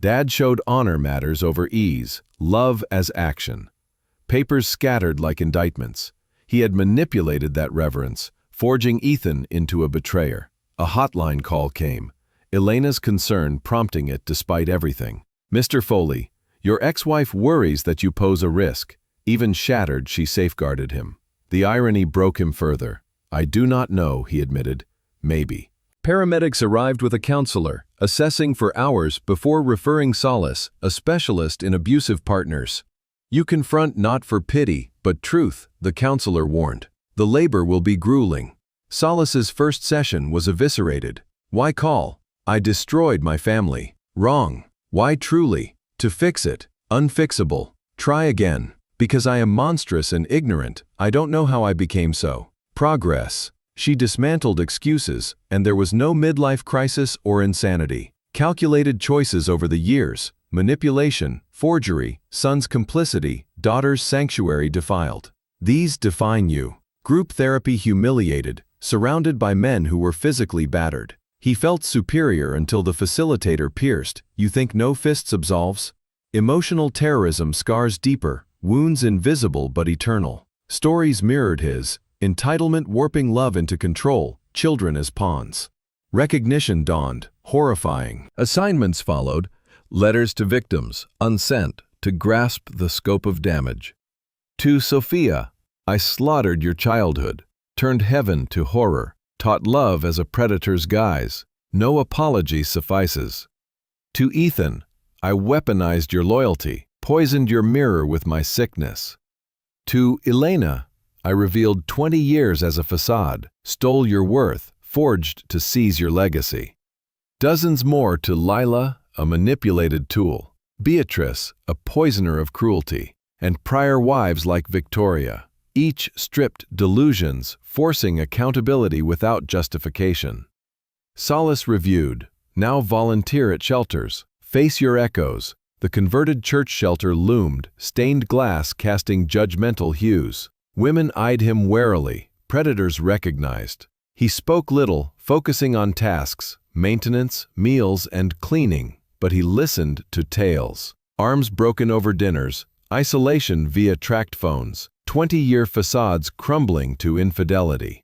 Dad showed honor matters over ease, love as action. Papers scattered like indictments. He had manipulated that reverence, forging Ethan into a betrayer. A hotline call came, Elena's concern prompting it despite everything. Mr. Foley, your ex-wife worries that you pose a risk. Even shattered, she safeguarded him. The irony broke him further. I do not know, he admitted. Maybe. Paramedics arrived with a counselor, assessing for hours before referring Solace, a specialist in abusive partners. You confront not for pity, but truth, the counselor warned. The labor will be grueling. Solace's first session was eviscerated. Why call? I destroyed my family. Wrong. Why truly? To fix it. Unfixable. Try again. Because I am monstrous and ignorant, I don't know how I became so. Progress. She dismantled excuses, and there was no midlife crisis or insanity. Calculated choices over the years, manipulation, forgery, son's complicity, daughter's sanctuary defiled. These define you. Group therapy humiliated, surrounded by men who were physically battered. He felt superior until the facilitator pierced. You think no fists absolves? Emotional terrorism scars deeper, wounds invisible but eternal. Stories mirrored his, entitlement warping love into control, children as pawns. Recognition dawned, horrifying. Assignments followed, letters to victims, unsent, to grasp the scope of damage. To Sophia, I slaughtered your childhood, turned heaven to horror, taught love as a predator's guise. No apology suffices. To Ethan, I weaponized your loyalty, poisoned your mirror with my sickness. To Elena, I revealed 20 years as a facade, stole your worth, forged to seize your legacy. Dozens more to Lila, a manipulated tool, Beatrice, a poisoner of cruelty, and prior wives like Victoria, each stripped delusions, forcing accountability without justification. Solace reviewed, now volunteer at shelters, face your echoes. The converted church shelter loomed, stained glass casting judgmental hues. Women eyed him warily, predators recognized. He spoke little, focusing on tasks, maintenance, meals, and cleaning, but he listened to tales. Arms broken over dinners, isolation via tract phones, 20-year facades crumbling to infidelity.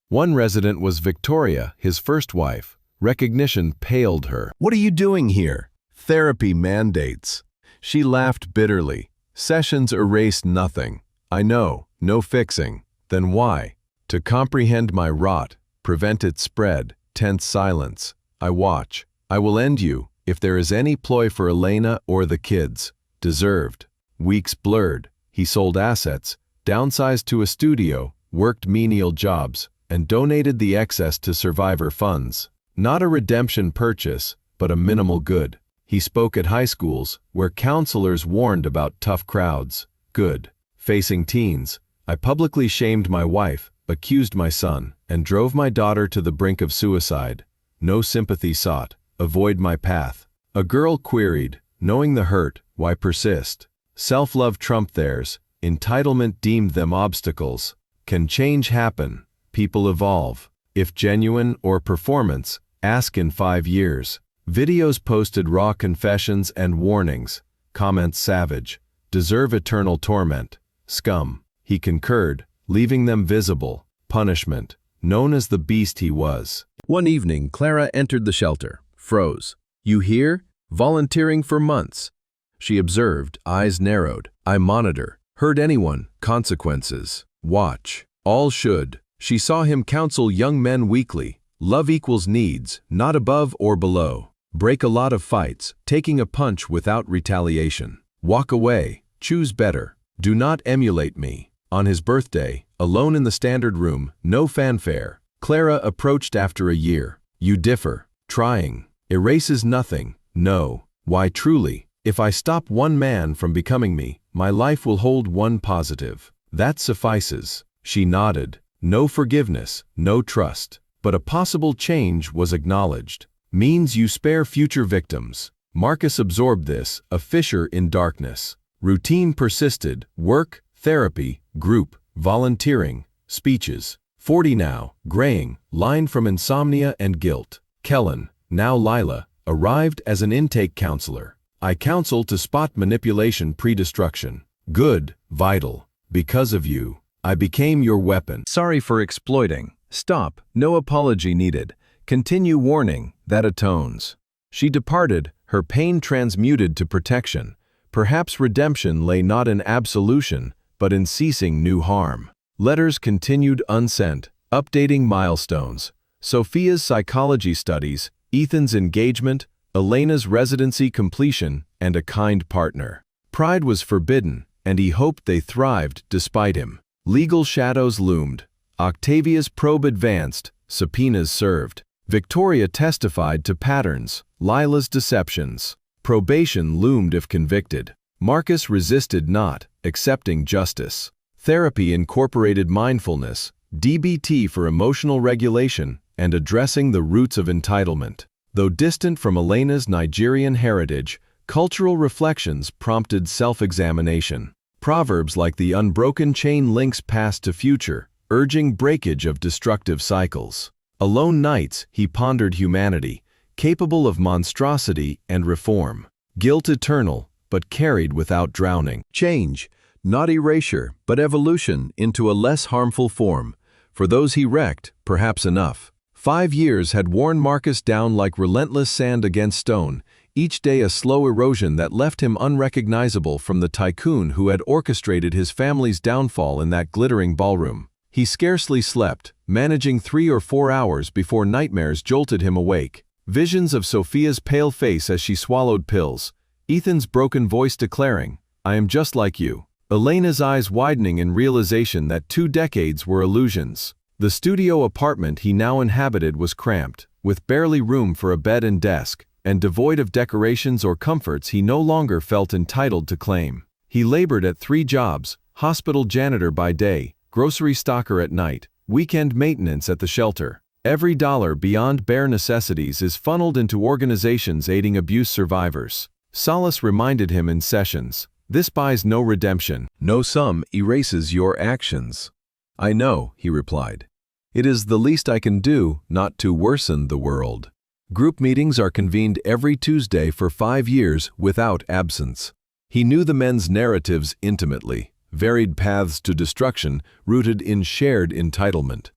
One resident was Victoria, his first wife. Recognition paled her. What are you doing here? Therapy mandates. She laughed bitterly. Sessions erased nothing. I know, no fixing. Then why? To comprehend my rot, prevent its spread, tense silence. I watch. I will end you, if there is any ploy for Elena or the kids. Deserved. Weeks blurred. He sold assets, downsized to a studio, worked menial jobs, and donated the excess to survivor funds. Not a redemption purchase, but a minimal good. He spoke at high schools, where counselors warned about tough crowds. Good. Facing teens, I publicly shamed my wife, accused my son, and drove my daughter to the brink of suicide. No sympathy sought. Avoid my path. A girl queried, knowing the hurt, why persist? Self-love trumped theirs. Entitlement deemed them obstacles. Can change happen? People evolve. If genuine or performance, ask in 5 years. Videos posted raw confessions and warnings. Comments savage. Deserve eternal torment. Scum. He concurred, leaving them visible. Punishment. Known as the beast he was. One evening, Clara entered the shelter. Froze. You here? Volunteering for months. She observed, eyes narrowed. I monitor. Hurt anyone? Consequences. Watch. All should. She saw him counsel young men weekly. Love equals needs, not above or below. Break a lot of fights, taking a punch without retaliation. Walk away, choose better. Do not emulate me. On his birthday, alone in the standard room, no fanfare, Clara approached after a year. You differ. Trying. Erases nothing. No. Why truly, if I stop one man from becoming me, my life will hold one positive. That suffices. She nodded. No forgiveness, no trust. But a possible change was acknowledged. Means you spare future victims. Marcus absorbed this, a fissure in darkness. Routine persisted. Work, therapy, group, volunteering, speeches. 40 now, graying, line from insomnia and guilt. Kellen, now Lila, arrived as an intake counselor. I counsel to spot manipulation pre-destruction. Good, vital. Because of you, I became your weapon. Sorry for exploiting. Stop, no apology needed. Continue warning, that atones. She departed, her pain transmuted to protection. Perhaps redemption lay not in absolution, but in ceasing new harm. Letters continued unsent, updating milestones. Sophia's psychology studies, Ethan's engagement, Elena's residency completion, and a kind partner. Pride was forbidden, and he hoped they thrived despite him. Legal shadows loomed. Octavia's probe advanced, subpoenas served. Victoria testified to patterns, Lila's deceptions. Probation loomed if convicted. Marcus resisted not, accepting justice. Therapy incorporated mindfulness, DBT for emotional regulation, and addressing the roots of entitlement. Though distant from Elena's Nigerian heritage, cultural reflections prompted self-examination. Proverbs like the unbroken chain links past to future, urging breakage of destructive cycles. Alone nights, he pondered humanity, capable of monstrosity and reform. Guilt eternal, but carried without drowning. Change, not erasure, but evolution into a less harmful form. For those he wrecked, perhaps enough. 5 years had worn Marcus down like relentless sand against stone, each day a slow erosion that left him unrecognizable from the tycoon who had orchestrated his family's downfall in that glittering ballroom. He scarcely slept, managing 3 or 4 hours before nightmares jolted him awake. Visions of Sophia's pale face as she swallowed pills, Ethan's broken voice declaring, "I am just like you." Elena's eyes widening in realization that 2 decades were illusions. The studio apartment he now inhabited was cramped, with barely room for a bed and desk, and devoid of decorations or comforts he no longer felt entitled to claim. He labored at 3 jobs, hospital janitor by day, grocery stocker at night, weekend maintenance at the shelter. Every dollar beyond bare necessities is funneled into organizations aiding abuse survivors. Solace reminded him in sessions, "This buys no redemption. No sum erases your actions." "I know," he replied. "It is the least I can do not to worsen the world." Group meetings are convened every Tuesday for 5 years without absence. He knew the men's narratives intimately, varied paths to destruction rooted in shared entitlement.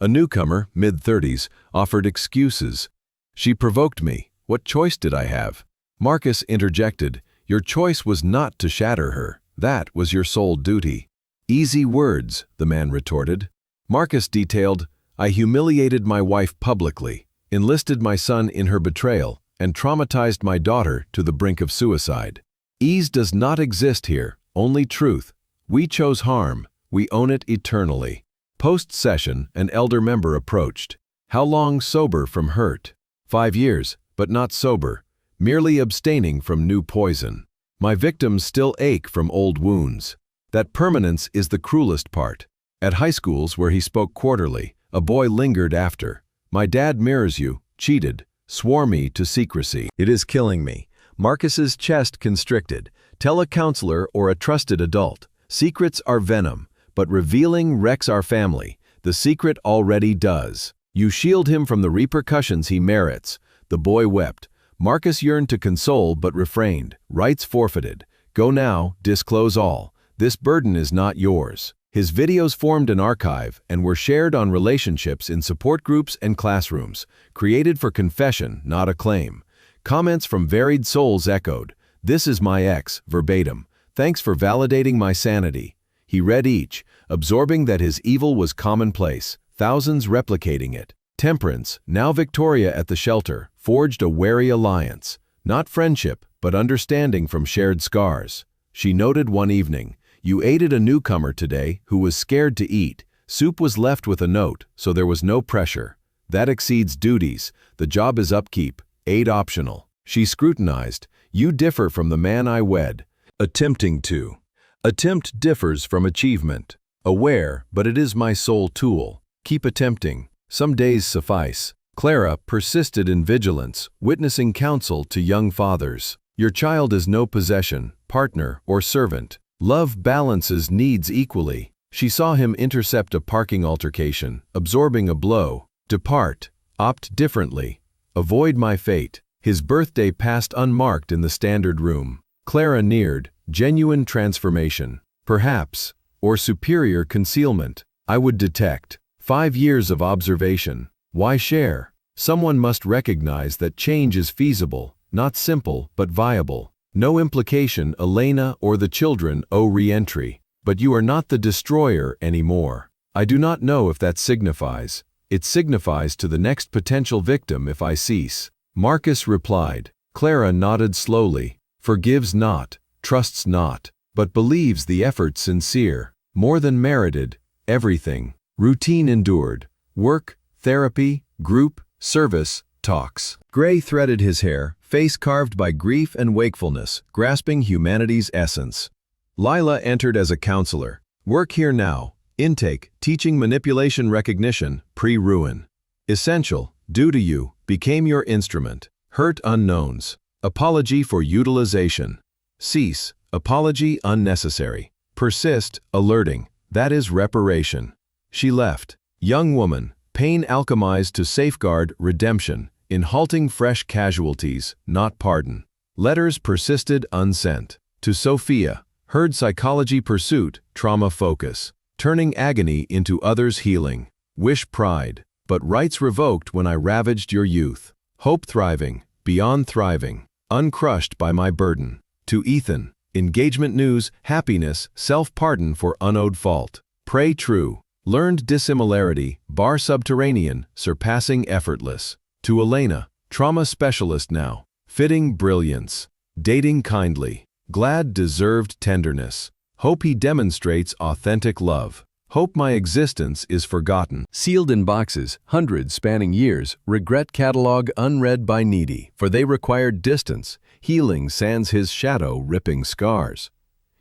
A newcomer, mid-30s, offered excuses. "She provoked me. What choice did I have?" Marcus interjected, "Your choice was not to shatter her. That was your sole duty." "Easy words," the man retorted. Marcus detailed, "I humiliated my wife publicly, enlisted my son in her betrayal, and traumatized my daughter to the brink of suicide. Ease does not exist here, only truth. We chose harm, we own it eternally." Post-session, an elder member approached. "How long sober from hurt?" 5 years, but not sober, merely abstaining from new poison. "My victims still ache from old wounds." That permanence is the cruelest part. At high schools where he spoke quarterly, a boy lingered after. "My dad mirrors you, cheated, swore me to secrecy. It is killing me." Marcus's chest constricted. "Tell a counselor or a trusted adult. Secrets are venom, but revealing wrecks our family. The secret already does. You shield him from the repercussions he merits." The boy wept. Marcus yearned to console but refrained. Rights forfeited. "Go now, disclose all. This burden is not yours." His videos formed an archive and were shared on relationships in support groups and classrooms, created for confession, not acclaim. Comments from varied souls echoed, "This is my ex," verbatim. "Thanks for validating my sanity." He read each, absorbing that his evil was commonplace, thousands replicating it. Temperance, now Victoria at the shelter, forged a wary alliance. Not friendship, but understanding from shared scars. She noted one evening, "You aided a newcomer today who was scared to eat. Soup was left with a note, so there was no pressure. That exceeds duties. The job is upkeep, aid optional." She scrutinized, "You differ from the man I wed." Attempting to. Attempt differs from achievement. Aware, but it is my sole tool. Keep attempting. Some days suffice. Clara persisted in vigilance, witnessing counsel to young fathers. Your child is no possession, partner, or servant. Love balances needs equally. She saw him intercept a parking altercation, absorbing a blow. Depart. Opt differently. Avoid my fate. His birthday passed unmarked in the standard room. Clara neared. Genuine transformation. Perhaps. Or superior concealment. I would detect. 5 years of observation. Why share? Someone must recognize that change is feasible, not simple, but viable. No implication Elena or the children owe re-entry. But you are not the destroyer anymore. I do not know if that signifies. It signifies to the next potential victim if I cease. Marcus replied. Clara nodded slowly. Forgives not, trusts not, but believes the effort sincere. More than merited, everything. Routine endured. Work, therapy, group, service, talks. Gray threaded his hair, face carved by grief and wakefulness, grasping humanity's essence. Lila entered as a counselor. Work here now. Intake, teaching manipulation recognition, pre-ruin. Essential, due to you, became your instrument. Hurt unknowns. Apology for utilization. Cease, apology unnecessary. Persist, alerting. That is reparation. She left. Young woman, pain alchemized to safeguard redemption, in halting fresh casualties, not pardon. Letters persisted unsent. To Sophia, heard psychology pursuit, trauma focus. Turning agony into others' healing. Wish pride, but rights revoked when I ravaged your youth. Hope thriving, beyond thriving, uncrushed by my burden. To Ethan, engagement news, happiness, self-pardon for unowed fault. Pray true, learned dissimilarity, bar subterranean, surpassing effortless. To Elena, trauma specialist now, fitting brilliance. Dating kindly, glad deserved tenderness. Hope he demonstrates authentic love. Hope my existence is forgotten. Sealed in boxes, hundreds spanning years, regret catalog unread by needy, for they required distance, healing sans his shadow ripping scars.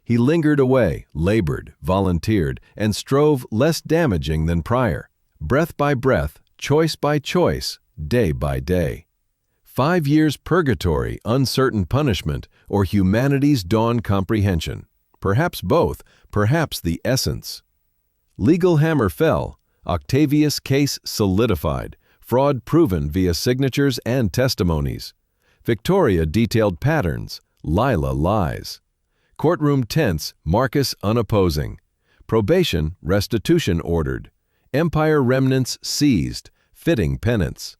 He lingered away, labored, volunteered, and strove less damaging than prior. Breath by breath, choice by choice, day by day. 5 years purgatory, uncertain punishment, or humanity's dawn comprehension. Perhaps both, perhaps the essence. Legal hammer fell, Octavius case solidified, fraud proven via signatures and testimonies. Victoria detailed patterns, Lila lies. Courtroom tense, Marcus unopposing. Probation, restitution ordered. Empire remnants seized, fitting penance.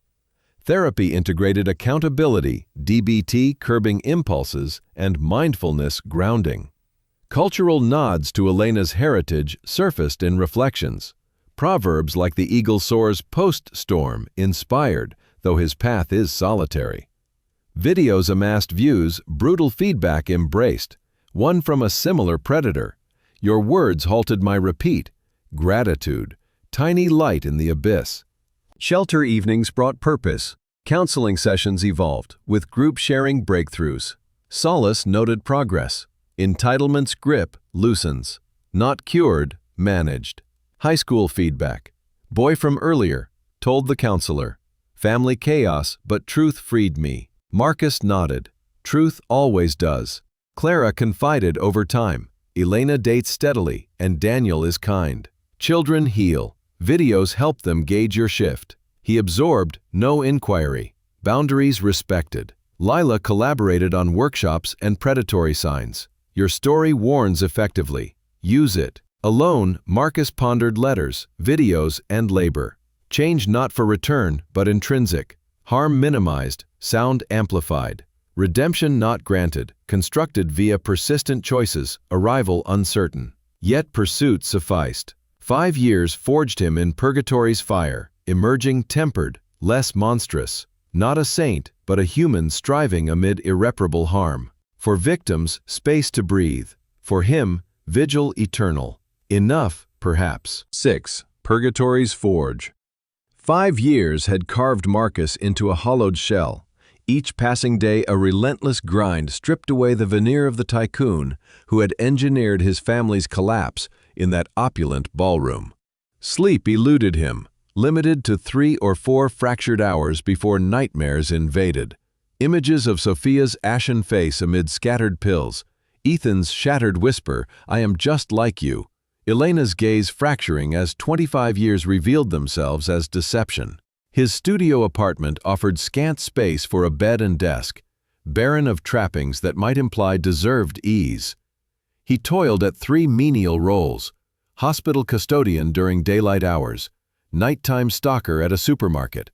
Therapy integrated accountability, DBT curbing impulses, and mindfulness grounding. Cultural nods to Elena's heritage surfaced in reflections. Proverbs like the eagle soars post-storm inspired, though his path is solitary. Videos amassed views, brutal feedback embraced. One from a similar predator. Your words halted my repeat. Gratitude, tiny light in the abyss. Shelter evenings brought purpose. Counseling sessions evolved, with group sharing breakthroughs. Solace noted progress. Entitlement's grip loosens. Not cured, managed. High school feedback. Boy from earlier, told the counselor. Family chaos, but truth freed me. Marcus nodded. Truth always does. Clara confided over time. Elena dates steadily, and Daniel is kind. Children heal. Videos help them gauge your shift. He absorbed, no inquiry. Boundaries respected. Lila collaborated on workshops and predatory signs. Your story warns effectively. Use it. Alone, Marcus pondered letters, videos, and labor. Change not for return, but intrinsic. Harm minimized, sound amplified. Redemption not granted, constructed via persistent choices, arrival uncertain. Yet pursuit sufficed. 5 years forged him in purgatory's fire, emerging tempered, less monstrous. Not a saint, but a human striving amid irreparable harm. For victims, space to breathe. For him, vigil eternal. Enough, perhaps. 6. Purgatory's Forge. 5 years had carved Marcus into a hollowed shell. Each passing day a relentless grind stripped away the veneer of the tycoon who had engineered his family's collapse in that opulent ballroom. Sleep eluded him, limited to 3 or 4 fractured hours before nightmares invaded. Images of Sophia's ashen face amid scattered pills, Ethan's shattered whisper, "I am just like you," Elena's gaze fracturing as 25 years revealed themselves as deception. His studio apartment offered scant space for a bed and desk, barren of trappings that might imply deserved ease. He toiled at 3 menial roles: hospital custodian during daylight hours, nighttime stalker at a supermarket,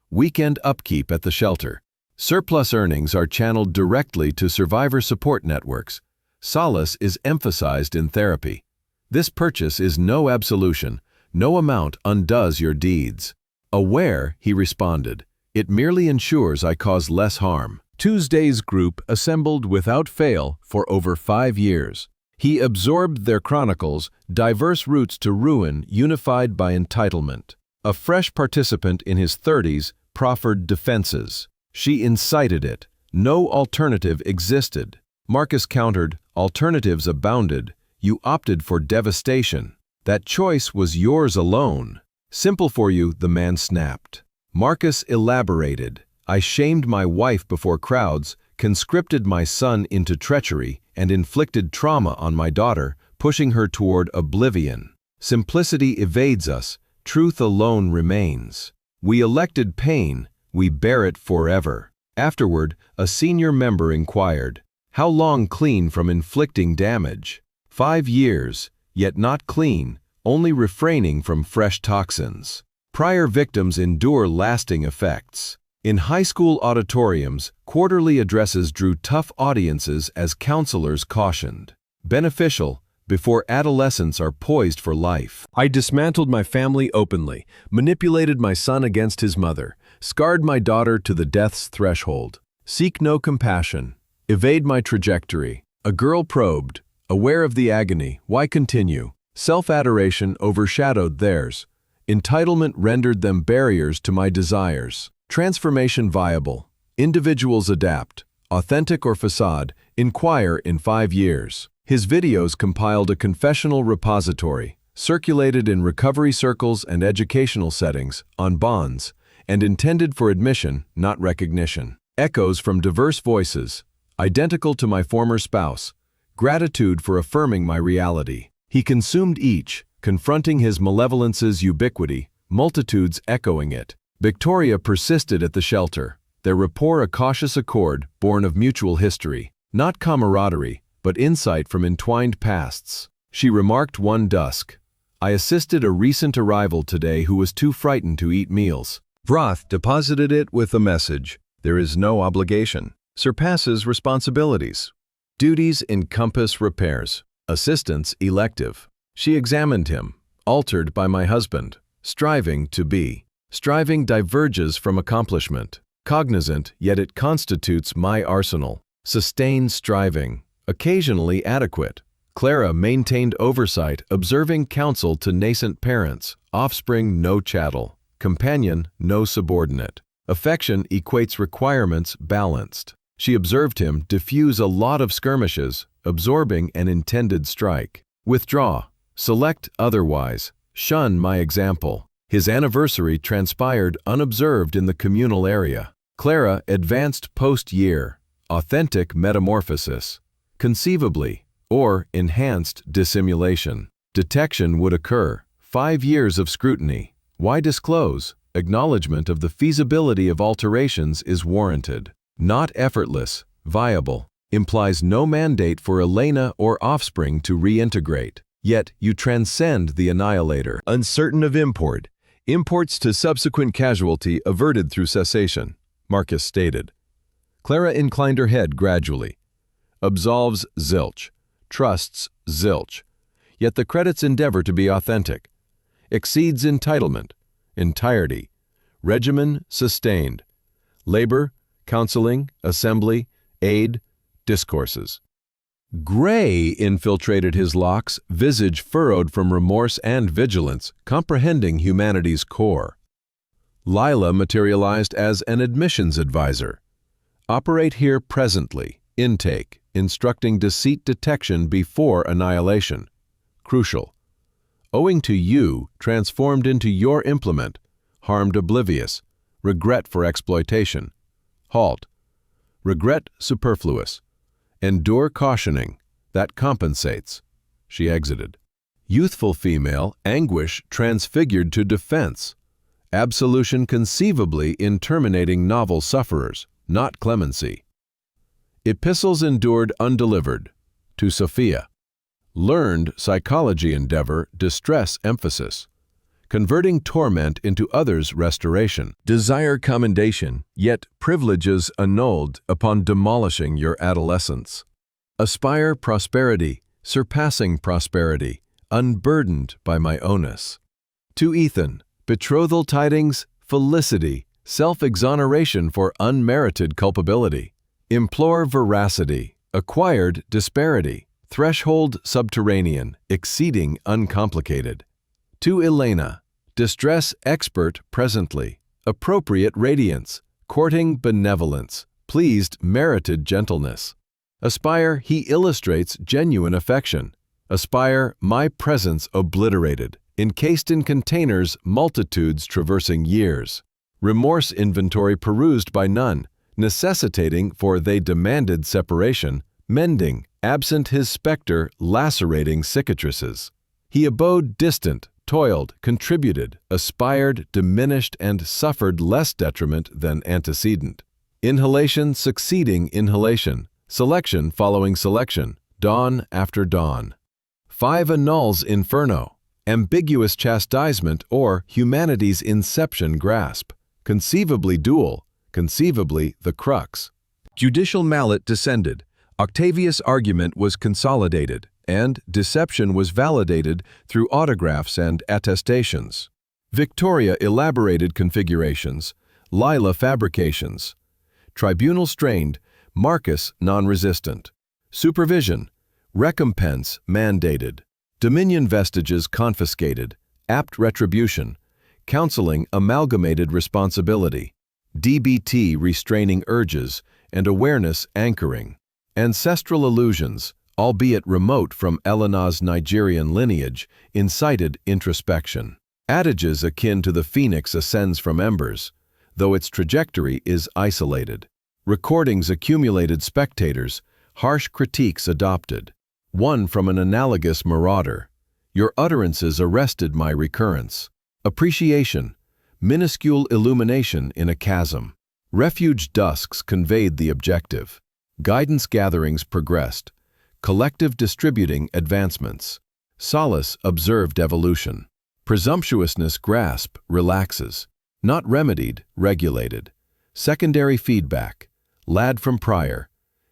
weekend upkeep at the shelter. Surplus earnings are channeled directly to survivor support networks. Solace is emphasized in therapy. This purchase is no absolution. No amount undoes your deeds. Aware, he responded, it merely ensures I cause less harm. Tuesday's group assembled without fail for over 5 years. He absorbed their chronicles, diverse routes to ruin unified by entitlement. A fresh participant in his 30s proffered defenses. She incited it. No alternative existed. Marcus countered, alternatives abounded. You opted for devastation. That choice was yours alone. Simple for you, the man snapped. Marcus elaborated. I shamed my wife before crowds, conscripted my son into treachery, and inflicted trauma on my daughter, pushing her toward oblivion. Simplicity evades us. Truth alone remains. We elected pain. We bear it forever. Afterward, a senior member inquired, how long clean from inflicting damage? 5 years, yet not clean, only refraining from fresh toxins. Prior victims endure lasting effects. In high school auditoriums, quarterly addresses drew tough audiences as counselors cautioned. Beneficial, before adolescents are poised for life. I dismantled my family openly, manipulated my son against his mother, scarred my daughter to the death's threshold. Seek no compassion. Evade my trajectory. A girl probed, aware of the agony, why continue? Self-adoration overshadowed theirs. Entitlement rendered them barriers to my desires. Transformation viable. Individuals adapt. Authentic or facade, inquire in 5 years. His videos compiled a confessional repository, circulated in recovery circles and educational settings, on bonds, and intended for admission, not recognition. Echoes from diverse voices, identical to my former spouse, gratitude for affirming my reality. He consumed each, confronting his malevolence's ubiquity, multitudes echoing it. Victoria persisted at the shelter, their rapport a cautious accord born of mutual history, not camaraderie, but insight from entwined pasts. She remarked one dusk, I assisted a recent arrival today who was too frightened to eat meals. Vroth deposited it with a message, there is no obligation, surpasses responsibilities. Duties encompass repairs, assistance elective. She examined him, altered by my husband, striving to be. Striving diverges from accomplishment. Cognizant, yet it constitutes my arsenal. Sustained striving. Occasionally adequate. Clara maintained oversight, observing counsel to nascent parents. Offspring no chattel. Companion no subordinate. Affection equates requirements balanced. She observed him diffuse a lot of skirmishes, absorbing an intended strike. Withdraw. Select otherwise. Shun my example. His anniversary transpired unobserved in the communal area. Clara advanced post-year. Authentic metamorphosis. Conceivably, or enhanced dissimulation. Detection would occur. 5 years of scrutiny. Why disclose? Acknowledgement of the feasibility of alterations is warranted. Not effortless, viable. Implies no mandate for Elena or offspring to reintegrate. Yet you transcend the annihilator. Uncertain of import. Imports to subsequent casualty averted through cessation, Marcus stated. Clara inclined her head gradually. Absolves zilch. Trusts zilch. Yet the credits endeavor to be authentic. Exceeds entitlement. entirety, regimen sustained, labor, counseling, assembly, aid, discourses. Gray infiltrated his locks, visage furrowed from remorse and vigilance, comprehending humanity's core. Lila materialized as an admissions advisor. Operate here presently, intake, instructing deceit detection before annihilation. Crucial. Owing to you, transformed into your implement, harmed oblivious, regret for exploitation. Halt. Regret superfluous. Endure cautioning. That compensates. She exited. Youthful female, anguish transfigured to defense. Absolution conceivably in terminating novel sufferers, not clemency. Epistles endured undelivered. To Sophia. Learned psychology endeavor, distress emphasis. Converting torment into others' restoration. Desire commendation, yet privileges annulled upon demolishing your adolescence. Aspire prosperity, surpassing prosperity, unburdened by my onus. To Ethan, betrothal tidings, felicity, self-exoneration for unmerited culpability. Implore veracity, acquired disparity, threshold subterranean, exceeding uncomplicated. To Elena, distress expert presently, appropriate radiance, courting benevolence, pleased merited gentleness. Aspire, he illustrates genuine affection. Aspire, my presence obliterated, encased in containers, multitudes traversing years. Remorse inventory perused by none, necessitating, for they demanded separation, mending, absent his specter, lacerating cicatrices. He abode distant, toiled, contributed, aspired, diminished, and suffered less detriment than antecedent. Inhalation succeeding inhalation, selection following selection, dawn after dawn. 5 annuls inferno, ambiguous chastisement or humanity's inception grasp, conceivably dual, conceivably the crux. Judicial mallet descended, Octavius' argument was consolidated, and deception was validated through autographs and attestations. Victoria elaborated configurations, Lila fabrications. Tribunal strained, Marcus non-resistant. Supervision, recompense mandated. Dominion vestiges confiscated, apt retribution. Counseling amalgamated responsibility. DBT restraining urges, and awareness anchoring. Ancestral illusions, albeit remote from Elena's Nigerian lineage, incited introspection. Adages akin to the phoenix ascends from embers, though its trajectory is isolated. Recordings accumulated spectators, harsh critiques adopted. One from an analogous marauder. Your utterances arrested my recurrence. Appreciation, minuscule illumination in a chasm. Refuge dusks conveyed the objective. Guidance gatherings progressed. Collective distributing advancements. Solace observed evolution. Presumptuousness grasp relaxes. Not remedied, regulated. Secondary feedback. Lad from prior.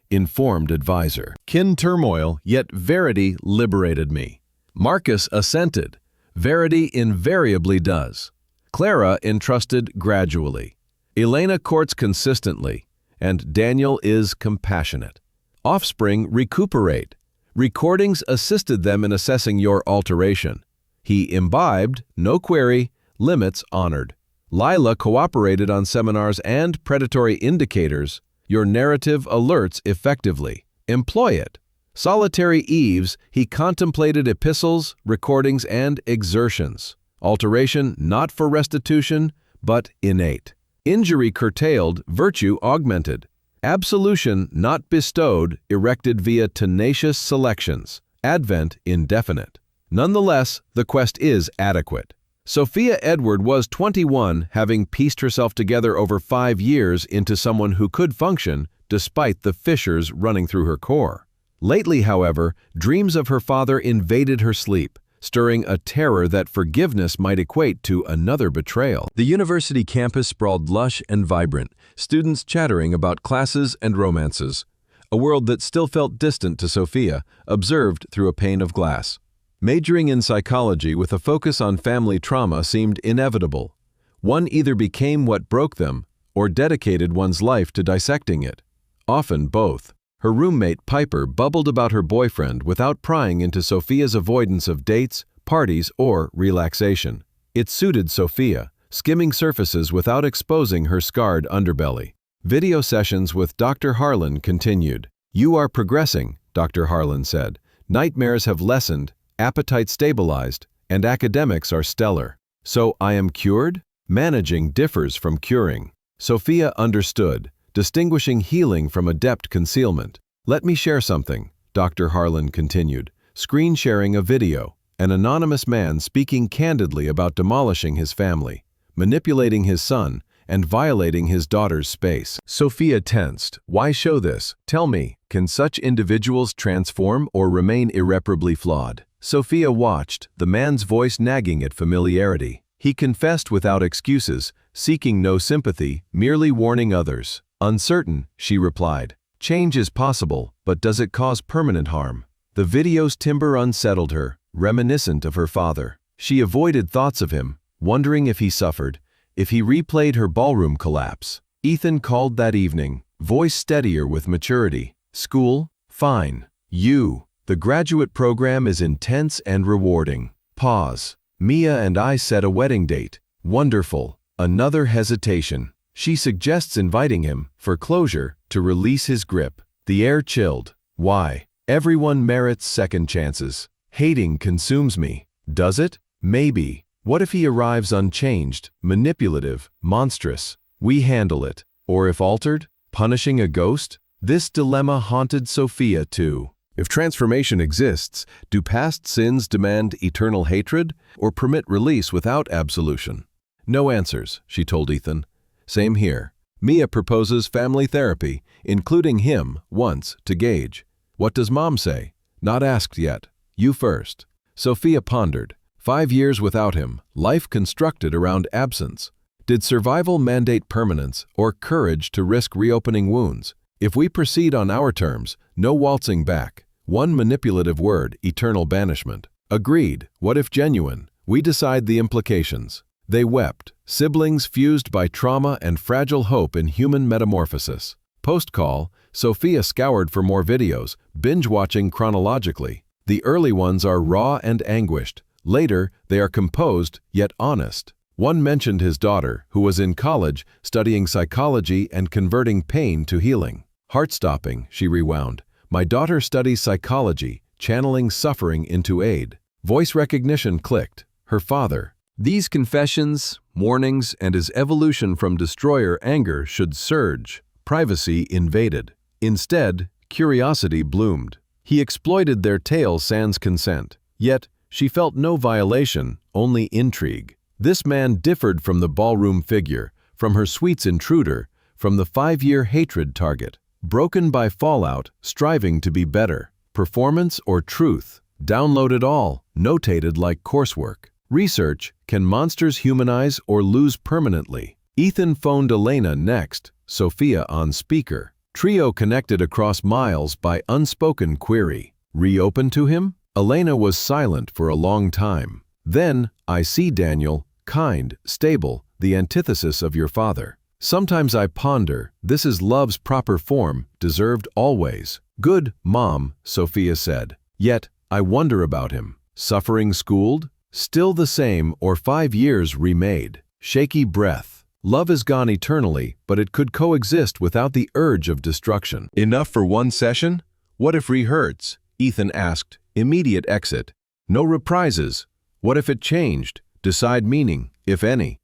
Informed advisor. Kin turmoil, yet verity liberated me. Marcus assented. Verity invariably does. Clara entrusted gradually. Elena courts consistently, and Daniel is compassionate. Offspring recuperate. Recordings assisted them in assessing your alteration. He imbibed, no query, limits honored. Lila cooperated on seminars and predatory indicators. Your narrative alerts effectively. Employ it. Solitary eves, he contemplated epistles, recordings, and exertions. Alteration not for restitution, but innate. Injury curtailed, virtue augmented. Absolution not bestowed, erected via tenacious selections. Advent indefinite. Nonetheless, the quest is adequate. Sophia Edward was 21, having pieced herself together over 5 years into someone who could function despite the fissures running through her core. Lately, however, dreams of her father invaded her sleep, stirring a terror that forgiveness might equate to another betrayal. The university campus sprawled lush and vibrant, students chattering about classes and romances. A world that still felt distant to Sophia, observed through a pane of glass. Majoring in psychology with a focus on family trauma seemed inevitable. One either became what broke them or dedicated one's life to dissecting it. Often both. Her roommate Piper bubbled about her boyfriend without prying into Sophia's avoidance of dates, parties, or relaxation. It suited Sophia, skimming surfaces without exposing her scarred underbelly. Video sessions with Dr. Harlan continued. "You are progressing," Dr. Harlan said. "Nightmares have lessened, appetite stabilized, and academics are stellar. So I am cured? Managing differs from curing." Sophia understood, distinguishing healing from adept concealment. "Let me share something," Dr. Harlan continued, screen sharing a video. An anonymous man speaking candidly about demolishing his family, manipulating his son, and violating his daughter's space. Sophia tensed. "Why show this? Tell me, can such individuals transform or remain irreparably flawed?" Sophia watched, the man's voice nagging at familiarity. He confessed without excuses, seeking no sympathy, merely warning others. "Uncertain," she replied. "Change is possible, but does it cause permanent harm?" The video's timbre unsettled her, reminiscent of her father. She avoided thoughts of him, wondering if he suffered, if he replayed her ballroom collapse. Ethan called that evening, voice steadier with maturity. "School? Fine. The graduate program is intense and rewarding." Pause. "Mia and I set a wedding date." Wonderful. Another hesitation. She suggests inviting him, for closure, to release his grip. The air chilled. "Why? Everyone merits second chances. Hating consumes me." Does it? Maybe. What if he arrives unchanged, manipulative, monstrous? We handle it. Or if altered, punishing a ghost? This dilemma haunted Sophia too. If transformation exists, do past sins demand eternal hatred or permit release without absolution? No answers, she told Ethan. Same here. Mia proposes family therapy, including him, once, to gauge. What does Mom say? Not asked yet. You first. Sophia pondered. 5 years without him, life constructed around absence. Did survival mandate permanence or courage to risk reopening wounds? If we proceed on our terms, no waltzing back. One manipulative word, eternal banishment. Agreed. What if genuine? We decide the implications. They wept, siblings fused by trauma and fragile hope in human metamorphosis. Post-call, Sophia scoured for more videos, binge-watching chronologically. The early ones are raw and anguished. Later, they are composed, yet honest. One mentioned his daughter, who was in college, studying psychology and converting pain to healing. Heart-stopping, she rewound. My daughter studies psychology, channeling suffering into aid. Voice recognition clicked. Her father. These confessions, warnings, and his evolution from destroyer anger should surge. Privacy invaded. Instead, curiosity bloomed. He exploited their tale sans consent. Yet, she felt no violation, only intrigue. This man differed from the ballroom figure, from her suite's intruder, from the 5-year hatred target. Broken by fallout, striving to be better. Performance or truth? Download it all, notated like coursework. Research, can monsters humanize or lose permanently? Ethan phoned Elena next, Sophia on speaker. Trio connected across miles by unspoken query. Reopen to him? Elena was silent for a long time. Then, I see Daniel, kind, stable, the antithesis of your father. Sometimes I ponder, this is love's proper form, deserved always. Good, Mom, Sophia said. Yet, I wonder about him. Suffering schooled? Still the same or 5 years remade. Shaky breath. Love is gone eternally, but it could coexist without the urge of destruction. Enough for one session? What if rehearts? Ethan asked. Immediate exit. No reprises. What if it changed? Decide meaning, if any.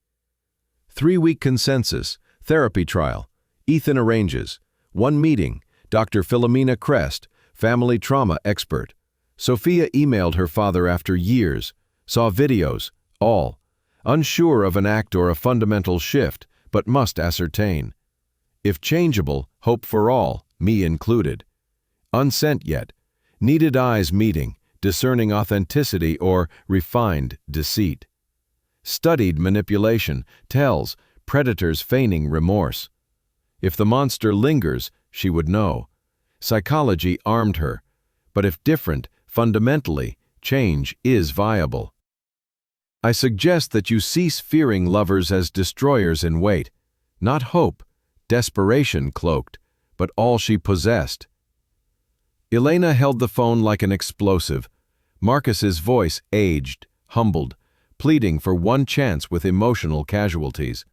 3-week consensus. Therapy trial. Ethan arranges. 1 meeting. Dr. Philomena Crest, family trauma expert. Sophia emailed her father after years. Saw videos. All. Unsure of an act or a fundamental shift, but must ascertain. If changeable, hope for all, me included. Unsent yet. Needed eyes meeting, discerning authenticity or refined deceit. Studied manipulation, tells, predators feigning remorse. If the monster lingers, she would know. Psychology armed her. But if different, fundamentally, change is viable. I suggest that you cease fearing lovers as destroyers in wait, not hope, desperation cloaked, but all she possessed. Elena held the phone like an explosive. Marcus's voice aged, humbled, pleading for one chance with emotional casualties.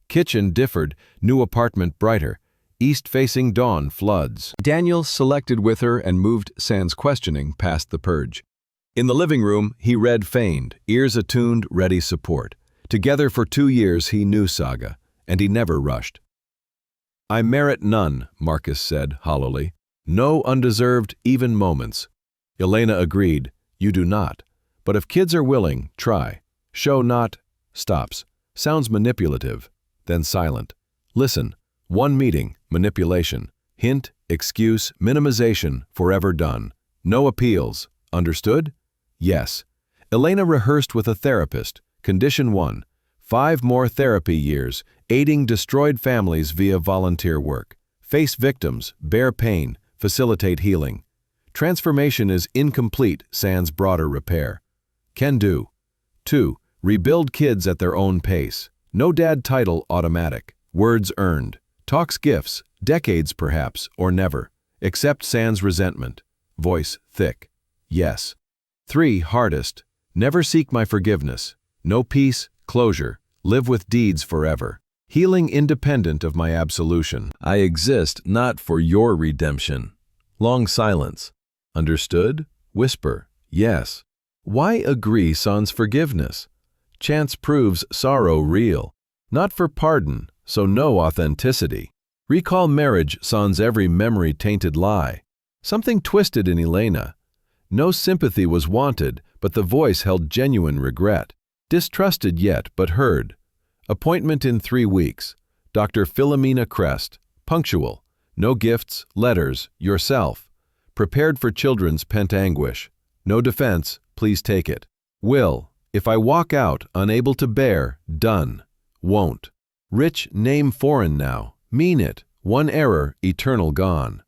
Kitchen differed, new apartment brighter, east-facing dawn floods. Daniel selected with her and moved sans questioning past the purge. In the living room, he read feigned, ears attuned, ready support. Together for 2 years he knew Saga, and he never rushed. I merit none, Marcus said hollowly. No undeserved, even moments. Elena agreed, you do not. But if kids are willing, try. Show not, stops. Sounds manipulative. Then silent. Listen. One meeting, manipulation. Hint, excuse, minimization, forever done. No appeals. Understood? Yes. Elena rehearsed with a therapist. Condition 1. 5 more therapy years, aiding destroyed families via volunteer work. Face victims, bear pain, facilitate healing. Transformation is incomplete sans broader repair. Can do. 2. Rebuild kids at their own pace. No dad title automatic. Words earned. Talks gifts, decades perhaps, or never. Accept sans resentment. Voice thick. Yes. 3. Hardest. Never seek my forgiveness. No peace, closure. Live with deeds forever. Healing independent of my absolution. I exist not for your redemption. Long silence. Understood? Whisper. Yes. Why agree sans forgiveness? Chance proves sorrow real. Not for pardon, so no authenticity. Recall marriage sans every memory-tainted lie. Something twisted in Elena. No sympathy was wanted, but the voice held genuine regret. Distrusted yet, but heard. Appointment in 3 weeks. Dr. Philomena Crest. Punctual. No gifts, letters, yourself. Prepared for children's pent anguish. No defense, please take it. Will. If I walk out, unable to bear, done. Won't. Rich, name foreign now. Mean it. One error, eternal gone.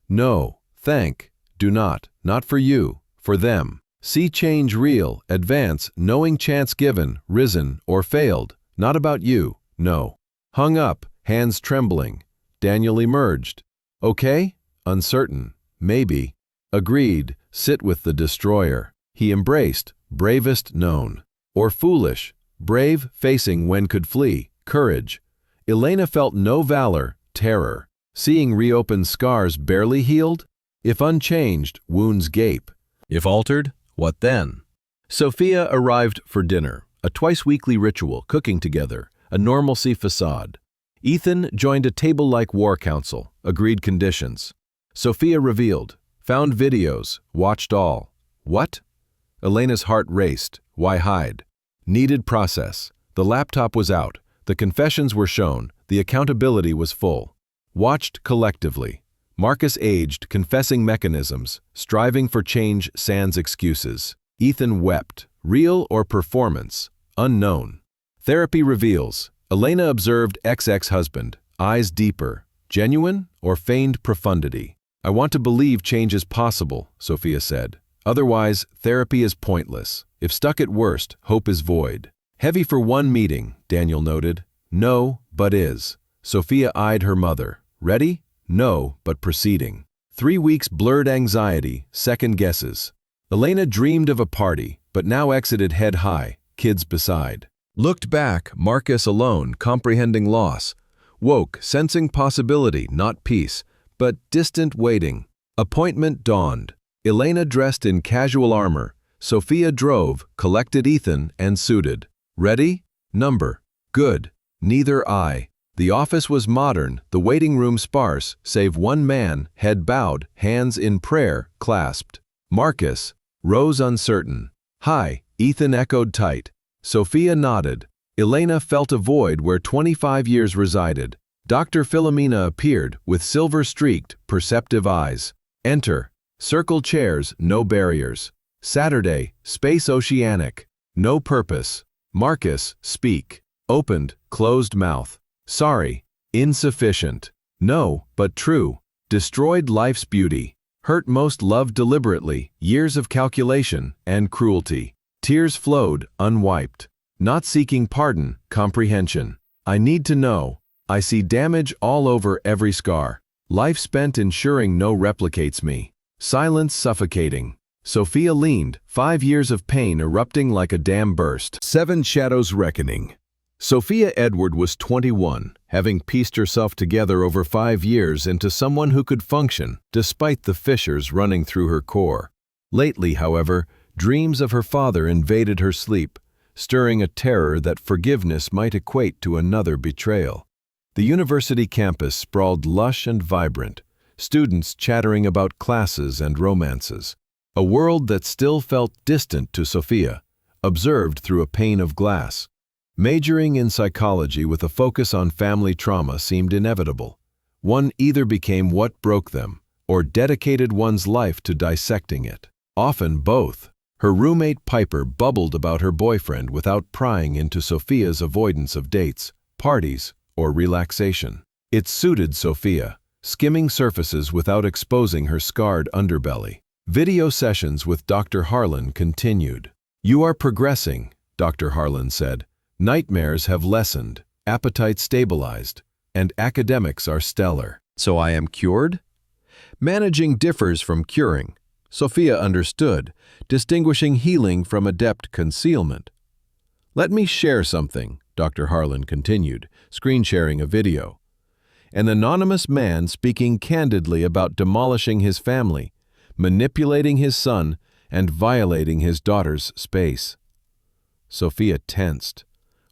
No. Thank. Do not. Not for you. For them. See change real, advance, knowing chance given, risen, or failed. Not about you. No. Hung up, hands trembling. Daniel emerged. Okay? Uncertain. Maybe. Agreed. Sit with the destroyer. He embraced. Bravest known. Or foolish. Brave, facing when could flee. Courage. Elena felt no valor, terror. Seeing reopened scars barely healed? If unchanged, wounds gape. If altered, what then? Sophia arrived for dinner, a twice-weekly ritual, cooking together, a normalcy facade. Ethan joined a table-like war council, agreed conditions. Sophia revealed, found videos, watched all. What? Elena's heart raced. Why hide? Needed process. The laptop was out. The confessions were shown. The accountability was full. Watched collectively. Marcus aged, confessing mechanisms, striving for change sans excuses. Ethan wept. Real or performance? Unknown. Therapy reveals. Elena observed ex-husband, eyes deeper. Genuine or feigned profundity? I want to believe change is possible, Sophia said. Otherwise, therapy is pointless. If stuck at worst, hope is void. Heavy for one meeting, Daniel noted. No, but is. Sophia eyed her mother. Ready? No, but proceeding. 3 weeks blurred anxiety, second guesses. Elena dreamed of a party, but now exited head high, kids beside. Looked back, Marcus alone, comprehending loss. Woke, sensing possibility, not peace, but distant waiting. Appointment dawned. Elena dressed in casual armor. Sophia drove, collected Ethan, and suited. Ready? Number. Good. Neither eye. The office was modern, the waiting room sparse, save one man, head bowed, hands in prayer, clasped. Marcus. Rose uncertain. Hi, Ethan echoed tight. Sophia nodded. Elena felt a void where 25 years resided. Dr. Philomena appeared, with silver-streaked, perceptive eyes. Enter. Circle chairs, no barriers. Saturday, space oceanic. No purpose. Marcus, speak. Opened, closed mouth. Sorry. Insufficient. No, but true. Destroyed life's beauty. Hurt most loved deliberately, years of calculation and cruelty. Tears flowed, unwiped. Not seeking pardon, comprehension. I need to know. I see damage all over every scar. Life spent ensuring no replicates me. Silence suffocating. Sophia leaned, 5 years of pain erupting like a dam burst. 7 Shadows Reckoning. Sophia Edward was 21, having pieced herself together over 5 years into someone who could function, despite the fissures running through her core. Lately, however, dreams of her father invaded her sleep, stirring a terror that forgiveness might equate to another betrayal. The university campus sprawled lush and vibrant, students chattering about classes and romances. A world that still felt distant to Sophia, observed through a pane of glass. Majoring in psychology with a focus on family trauma seemed inevitable. One either became what broke them, or dedicated one's life to dissecting it. Often both. Her roommate Piper bubbled about her boyfriend without prying into Sophia's avoidance of dates, parties, or relaxation. It suited Sophia, skimming surfaces without exposing her scarred underbelly. Video sessions with Dr. Harlan continued. "You are progressing," Dr. Harlan said. "Nightmares have lessened, appetite stabilized, and academics are stellar." So I am cured? Managing differs from curing. Sophia understood, distinguishing healing from adept concealment. "Let me share something," Dr. Harlan continued, screen-sharing a video. An anonymous man speaking candidly about demolishing his family, manipulating his son, and violating his daughter's space. Sophia tensed.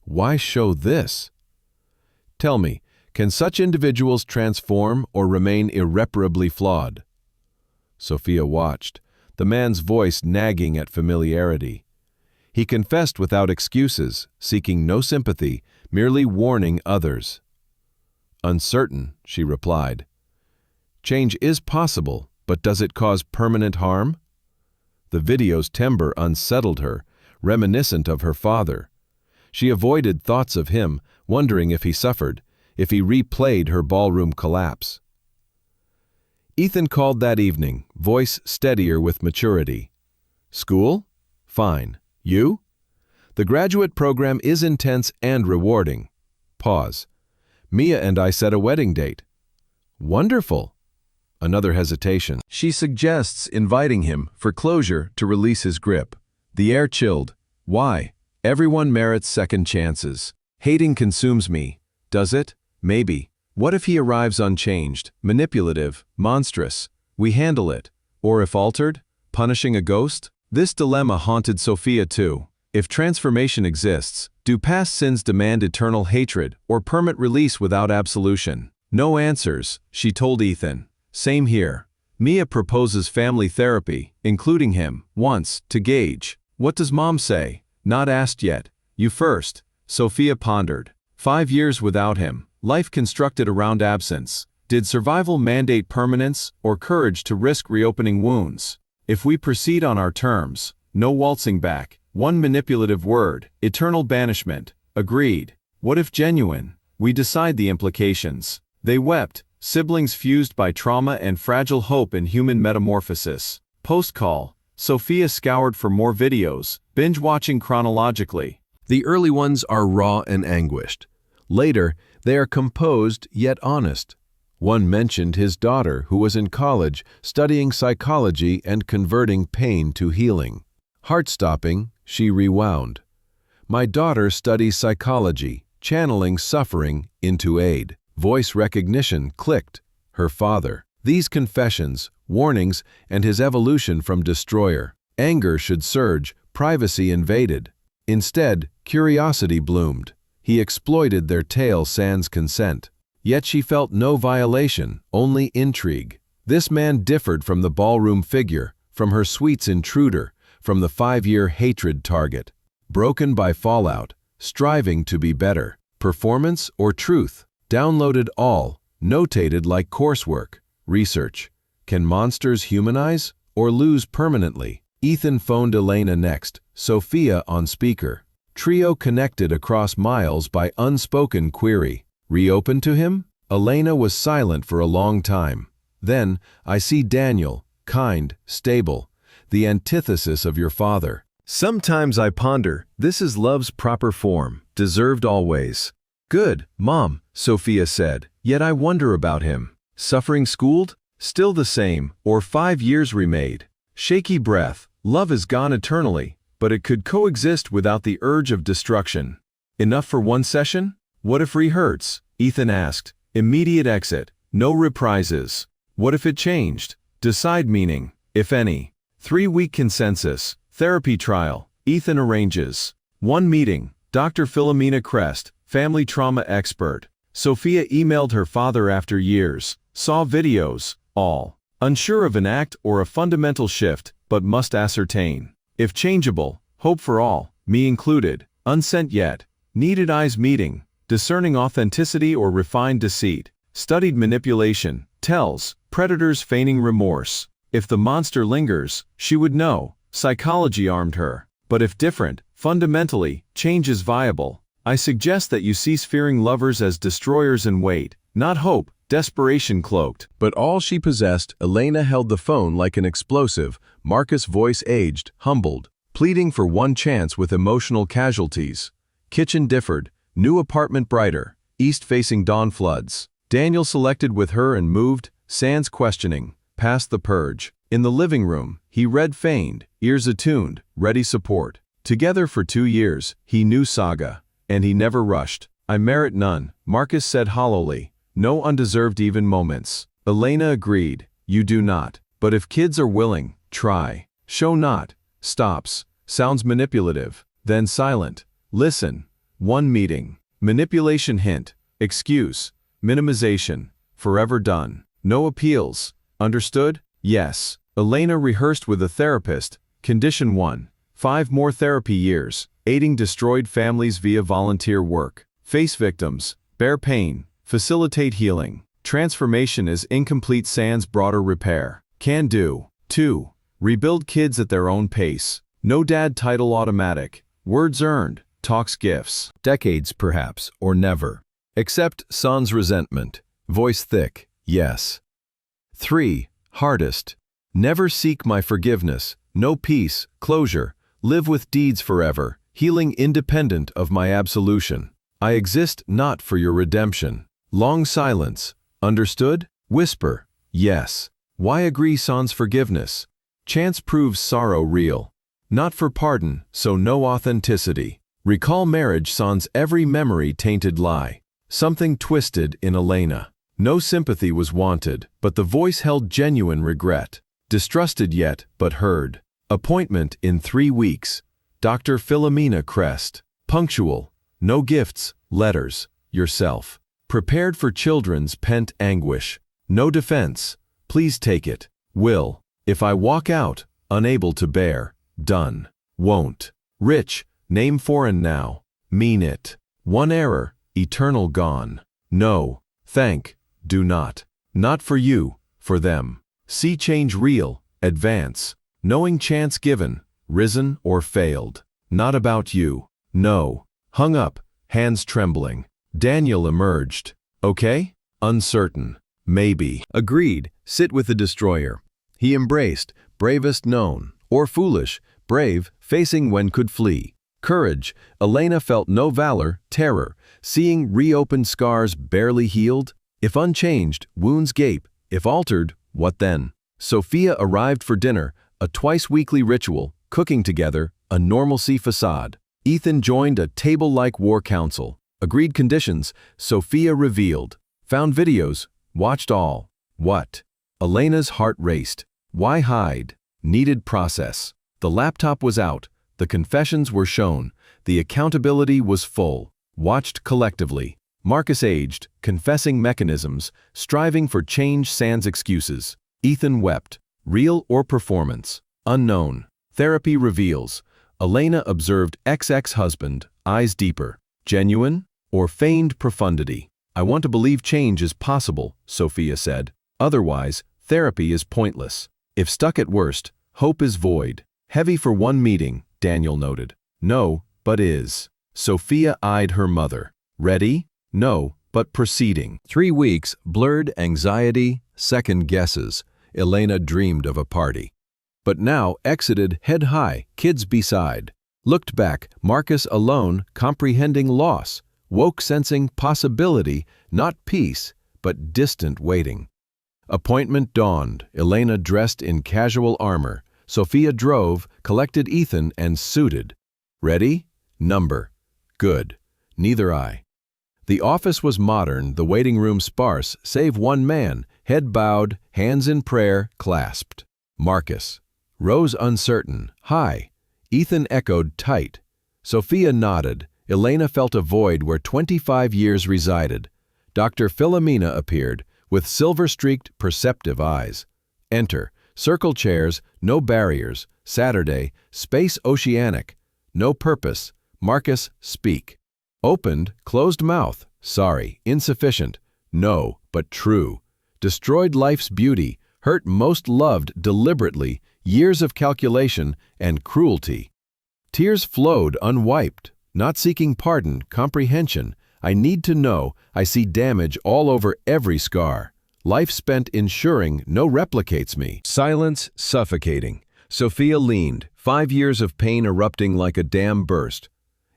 Why show this? Tell me, can such individuals transform or remain irreparably flawed? Sophia watched, the man's voice nagging at familiarity. He confessed without excuses, seeking no sympathy, merely warning others. "Uncertain," she replied. "Change is possible, but does it cause permanent harm?" The video's timbre unsettled her, reminiscent of her father. She avoided thoughts of him, wondering if he suffered, if he replayed her ballroom collapse. Ethan called that evening, voice steadier with maturity. "School? Fine. You? The graduate program is intense and rewarding." Pause. "Mia and I set a wedding date." "Wonderful." Another hesitation. She suggests inviting him for closure to release his grip. The air chilled. Why? Everyone merits second chances. Hating consumes me. Does it? Maybe. What if he arrives unchanged, manipulative, monstrous? We handle it. Or if altered, punishing a ghost? This dilemma haunted Sophia too. If transformation exists, do past sins demand eternal hatred or permanent release without absolution? No answers, she told Ethan. Same here. Mia proposes family therapy, including him, once, to gauge. What does mom say? Not asked yet. You first. Sophia pondered. 5 years without him, life constructed around absence. Did survival mandate permanence or courage to risk reopening wounds? If we proceed on our terms, no waltzing back, one manipulative word, eternal banishment. Agreed. What if genuine? We decide the implications. They wept, siblings fused by trauma and fragile hope in human metamorphosis. Post-call, Sophia scoured for more videos, binge-watching chronologically. The early ones are raw and anguished. Later, they are composed yet honest. One mentioned his daughter, who was in college, studying psychology and converting pain to healing. Heart-stopping, she rewound. My daughter studies psychology, channeling suffering into aid. Voice recognition clicked. Her father. These confessions, warnings, and his evolution from destroyer. Anger should surge, privacy invaded. Instead, curiosity bloomed. He exploited their tale sans consent. Yet she felt no violation, only intrigue. This man differed from the ballroom figure, from her suite's intruder, from the 5-year hatred target. Broken by fallout, striving to be better. Performance or truth? Downloaded all, notated like coursework. Research. Can monsters humanize or lose permanently? Ethan phoned Elena next, Sophia on speaker. Trio connected across miles by unspoken query. Reopen to him? Elena was silent for a long time. Then, I see Daniel, kind, stable, the antithesis of your father. Sometimes I ponder, this is love's proper form, deserved always. Good, Mom, Sophia said, yet I wonder about him. Suffering schooled? Still the same, or 5 years remade. Shaky breath, love is gone eternally, but it could coexist without the urge of destruction. Enough for one session? What if re-hurts? Ethan asked. Immediate exit, no reprises. What if it changed? Decide meaning, if any. 3-week consensus, therapy trial, Ethan arranges. 1 meeting, Dr. Philomena Crest, family trauma expert. Sophia emailed her father after years, saw videos, all. Unsure of an act or a fundamental shift, but must ascertain. If changeable, hope for all, me included, unsent yet. Needed eyes meeting, discerning authenticity or refined deceit. Studied manipulation, tells, predators feigning remorse. If the monster lingers, she would know, psychology armed her. But if different, fundamentally, change is viable. I suggest that you cease fearing lovers as destroyers in wait, not hope, desperation cloaked. But all she possessed, Elena held the phone like an explosive, Marcus' voice aged, humbled, pleading for one chance with emotional casualties. Kitchen differed, new apartment brighter, east-facing dawn floods. Daniel selected with her and moved, sans questioning, past the purge. In the living room, he read feigned, ears attuned, ready support. Together for 2 years, he knew saga, and he never rushed. I merit none, Marcus said hollowly. No undeserved even moments. Elena agreed, you do not. But if kids are willing, try. Show not. Stops. Sounds manipulative. Then silent. Listen. 1 meeting. Manipulation hint. Excuse. Minimization. Forever done. No appeals. Understood? Yes. Elena rehearsed with a therapist. Condition 1. 5 more therapy years. Aiding destroyed families via volunteer work. Face victims. Bear pain. Facilitate healing. Transformation is incomplete sans broader repair. Can do. 2. Rebuild kids at their own pace. No dad title automatic. Words earned. Talks gifts. Decades perhaps, or never. Accept sans resentment. Voice thick. Yes. 3. Hardest. Never seek my forgiveness. No peace, closure. Live with deeds forever. Healing independent of my absolution. I exist not for your redemption. Long silence. Understood? Whisper. Yes. Why agree sans forgiveness? Chance proves sorrow real. Not for pardon, so no authenticity. Recall marriage sans every memory tainted lie. Something twisted in Elena. No sympathy was wanted, but the voice held genuine regret. Distrusted yet, but heard. Appointment in 3 weeks. Dr. Philomena Crest. Punctual. No gifts, letters. Yourself. Prepared for children's pent anguish. No defense. Please take it. Will. If I walk out, unable to bear. Done. Won't. Rich. Name foreign now. Mean it. 1 error. Eternal gone. No. Thank. Do not. Not for you. For them. See change real. Advance. Knowing chance given. Risen or failed. Not about you. No. Hung up. Hands trembling. Daniel emerged. Okay? Uncertain. Maybe. Agreed. Sit with the destroyer. He embraced. Bravest known. Or foolish. Brave. Facing when could flee. Courage. Elena felt no valor. Terror. Seeing reopened scars barely healed. If unchanged, wounds gape. If altered, what then? Sophia arrived for dinner. A twice-weekly ritual. Cooking together. A normalcy facade. Ethan joined a table-like war council. Agreed conditions. Sophia revealed. Found videos. Watched all. What? Elena's heart raced. Why hide? Needed process. The laptop was out. The confessions were shown. The accountability was full. Watched collectively. Marcus aged, confessing mechanisms, striving for change sans excuses. Ethan wept. Real or performance? Unknown. Therapy reveals. Elena observed ex-husband, eyes deeper. Genuine or feigned profundity? I want to believe change is possible, Sophia said. Otherwise, therapy is pointless. If stuck at worst, hope is void. Heavy for 1 meeting, Daniel noted. No, but is. Sophia eyed her mother. Ready? No, but proceeding. 3 weeks, blurred anxiety, second guesses. Elena dreamed of a party. but now exited head high, kids beside. Looked back, Marcus alone, comprehending loss, woke sensing possibility, not peace, but distant waiting. Appointment dawned, Elena dressed in casual armor. Sophia drove, collected Ethan, and suited. Ready? Number. Good. Neither I. The office was modern, the waiting room sparse, save one man, head bowed, hands in prayer, clasped. Marcus. Rose uncertain, high. Ethan echoed tight. Sophia nodded. Elena felt a void where 25 years resided. Dr. Philomena appeared, with silver-streaked, perceptive eyes. Enter. Circle chairs, no barriers. Saturday, space oceanic. No purpose. Marcus, speak. Opened, closed mouth. Sorry, insufficient. No, but true. Destroyed life's beauty, hurt most loved deliberately, years of calculation and cruelty. Tears flowed unwiped, not seeking pardon, comprehension. I need to know, I see damage all over every scar. Life spent ensuring no replicates me. Silence suffocating. Sophia leaned, 5 years of pain erupting like a dam burst.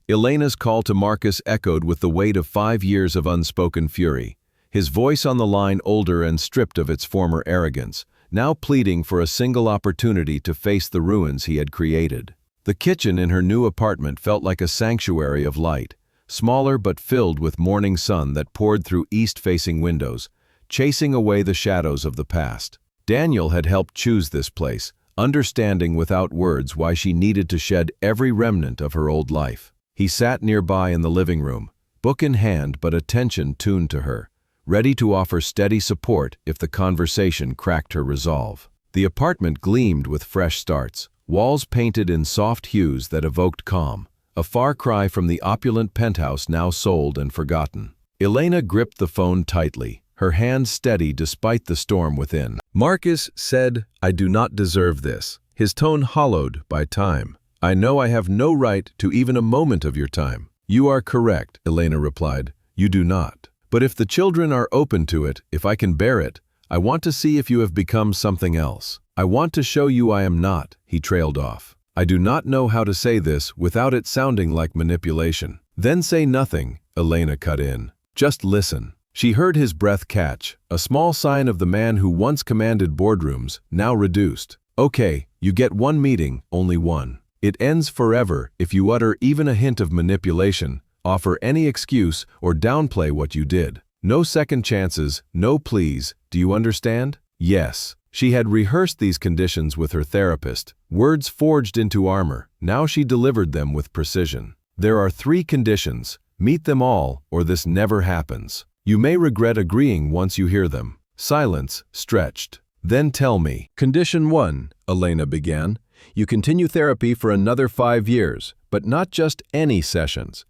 Elena's call to Marcus echoed with the weight of 5 years of unspoken fury. His voice on the line older and stripped of its former arrogance, now pleading for a single opportunity to face the ruins he had created. The kitchen in her new apartment felt like a sanctuary of light, smaller but filled with morning sun that poured through east-facing windows, chasing away the shadows of the past. Daniel had helped choose this place, understanding without words why she needed to shed every remnant of her old life. He sat nearby in the living room, book in hand but attention tuned to her, ready to offer steady support if the conversation cracked her resolve. The apartment gleamed with fresh starts, walls painted in soft hues that evoked calm, a far cry from the opulent penthouse now sold and forgotten. Elena gripped the phone tightly, her hand steady despite the storm within. Marcus said, "I do not deserve this," his tone hollowed by time. "I know I have no right to even a moment of your time." "You are correct," Elena replied. "You do not. But if the children are open to it, if I can bear it, I want to see if you have become something else. I want to show you I am not," he trailed off. "I do not know how to say this without it sounding like manipulation." "Then say nothing," Elena cut in. "Just listen." She heard his breath catch, a small sign of the man who once commanded boardrooms, now reduced. "Okay, you get one meeting, only one. It ends forever if you utter even a hint of manipulation, offer any excuse, or downplay what you did. No second chances, no pleas, do you understand?" Yes. She had rehearsed these conditions with her therapist, words forged into armor. Now she delivered them with precision. "There are 3 conditions. Meet them all, or this never happens. You may regret agreeing once you hear them." Silence, stretched. "Then tell me." "Condition 1, Elena began. "You continue therapy for another 5 years, but not just any sessions.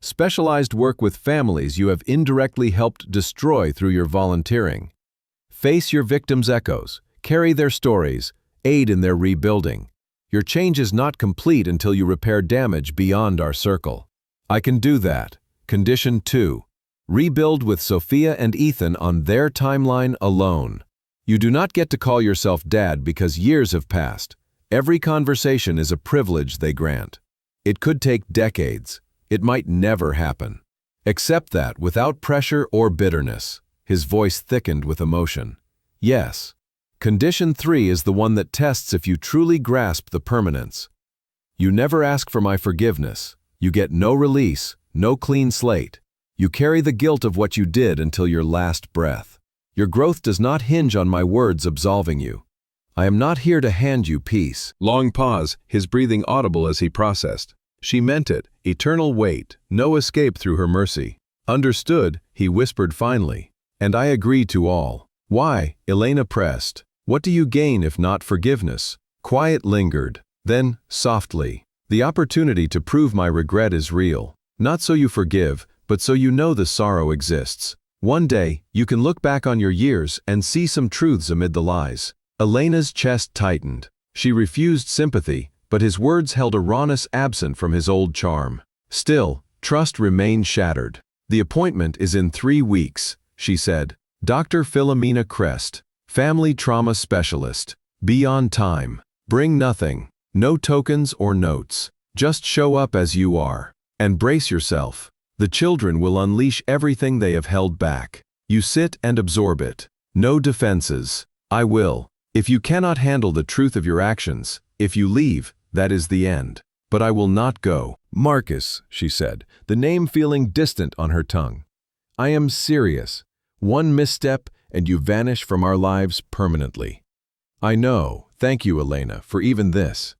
Specialized work with families you have indirectly helped destroy through your volunteering. Face your victims' echoes, carry their stories, aid in their rebuilding. Your change is not complete until you repair damage beyond our circle." "I can do that." Condition 2. Rebuild with Sophia and Ethan on their timeline alone. You do not get to call yourself dad because years have passed. Every conversation is a privilege they grant. It could take decades. It might never happen. Accept that without pressure or bitterness. His voice thickened with emotion. "Yes." Condition 3 is the one that tests if you truly grasp the permanence. You never ask for my forgiveness. You get no release, no clean slate. You carry the guilt of what you did until your last breath. Your growth does not hinge on my words absolving you. I am not here to hand you peace." Long pause, his breathing audible as he processed. She meant it, eternal weight, no escape through her mercy. "Understood," he whispered finally. "And I agree to all." "Why?" Elena pressed. "What do you gain if not forgiveness?" Quiet lingered. Then, softly, "The opportunity to prove my regret is real. Not so you forgive, but so you know the sorrow exists. One day, you can look back on your years and see some truths amid the lies." Elena's chest tightened. She refused sympathy, but his words held a rawness absent from his old charm. Still, trust remained shattered. "The appointment is in 3 weeks, she said. "Dr. Philomena Crest, family trauma specialist. Be on time." Bring nothing, no tokens or notes. Just show up as you are. And brace yourself. The children will unleash everything they have held back. You sit and absorb it. No defenses. I will. If you cannot handle the truth of your actions, if you leave, that is the end. But I will not go. Marcus, she said, the name feeling distant on her tongue. I am serious. One misstep and you vanish from our lives permanently. I know. Thank you, Elena, for even this.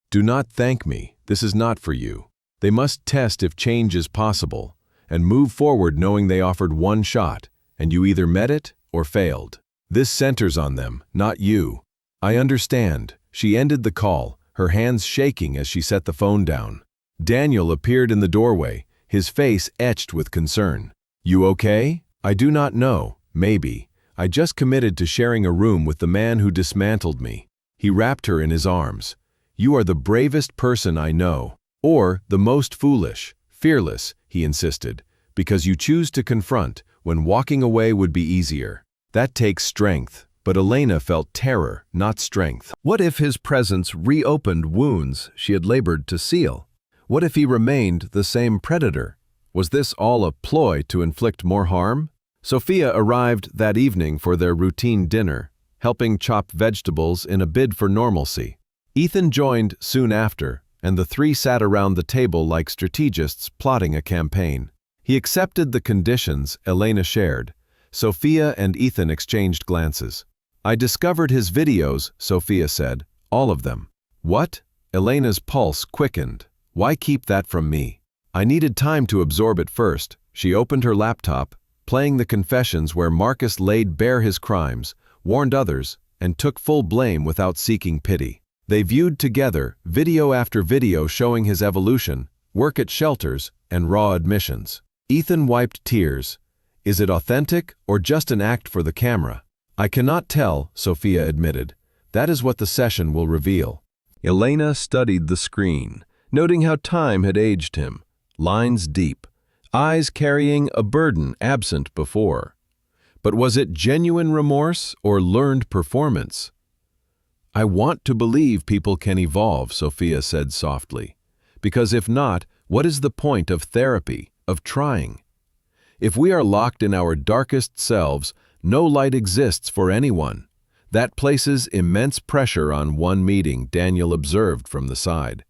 Do not thank me. This is not for you. They must test if change is possible and move forward knowing they offered one shot, and you either met it or failed. This centers on them, not you. I understand. She ended the call, her hands shaking as she set the phone down. Daniel appeared in the doorway, his face etched with concern. You okay? I do not know. Maybe. I just committed to sharing a room with the man who dismantled me. He wrapped her in his arms. You are the bravest person I know. Or the most foolish, fearless, he insisted, because you choose to confront when walking away would be easier. That takes strength, but Elena felt terror, not strength. What if his presence reopened wounds she had labored to seal? What if he remained the same predator? Was this all a ploy to inflict more harm? Sophia arrived that evening for their routine dinner, helping chop vegetables in a bid for normalcy. Ethan joined soon after, and the three sat around the table like strategists plotting a campaign. He accepted the conditions Elena shared. Sophia and Ethan exchanged glances. I discovered his videos, Sophia said. All of them. What? Elena's pulse quickened. Why keep that from me? I needed time to absorb it first. She opened her laptop, playing the confessions where Marcus laid bare his crimes, warned others, and took full blame without seeking pity. They viewed together video after video showing his evolution, work at shelters, and raw admissions. Ethan wiped tears. Is it authentic or just an act for the camera? I cannot tell, Sophia admitted. That is what the session will reveal. Elena studied the screen, noting how time had aged him. Lines deep, eyes carrying a burden absent before. But was it genuine remorse or learned performance? I want to believe people can evolve, Sophia said softly. Because if not, what is the point of therapy, of trying? If we are locked in our darkest selves, no light exists for anyone. That places immense pressure on one meeting, Daniel observed from the side.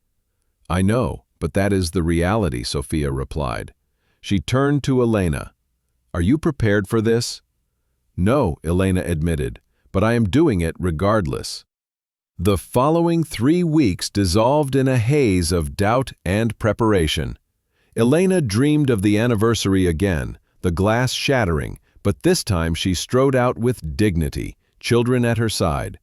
I know, but that is the reality, Sophia replied. She turned to Elena. Are you prepared for this? No, Elena admitted, but I am doing it regardless. The following 3 weeks dissolved in a haze of doubt and preparation. Elena dreamed of the anniversary again, the glass shattering, but this time she strode out with dignity, children at her side.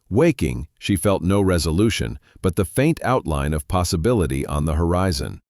Waking, she felt no resolution, but the faint outline of possibility on the horizon.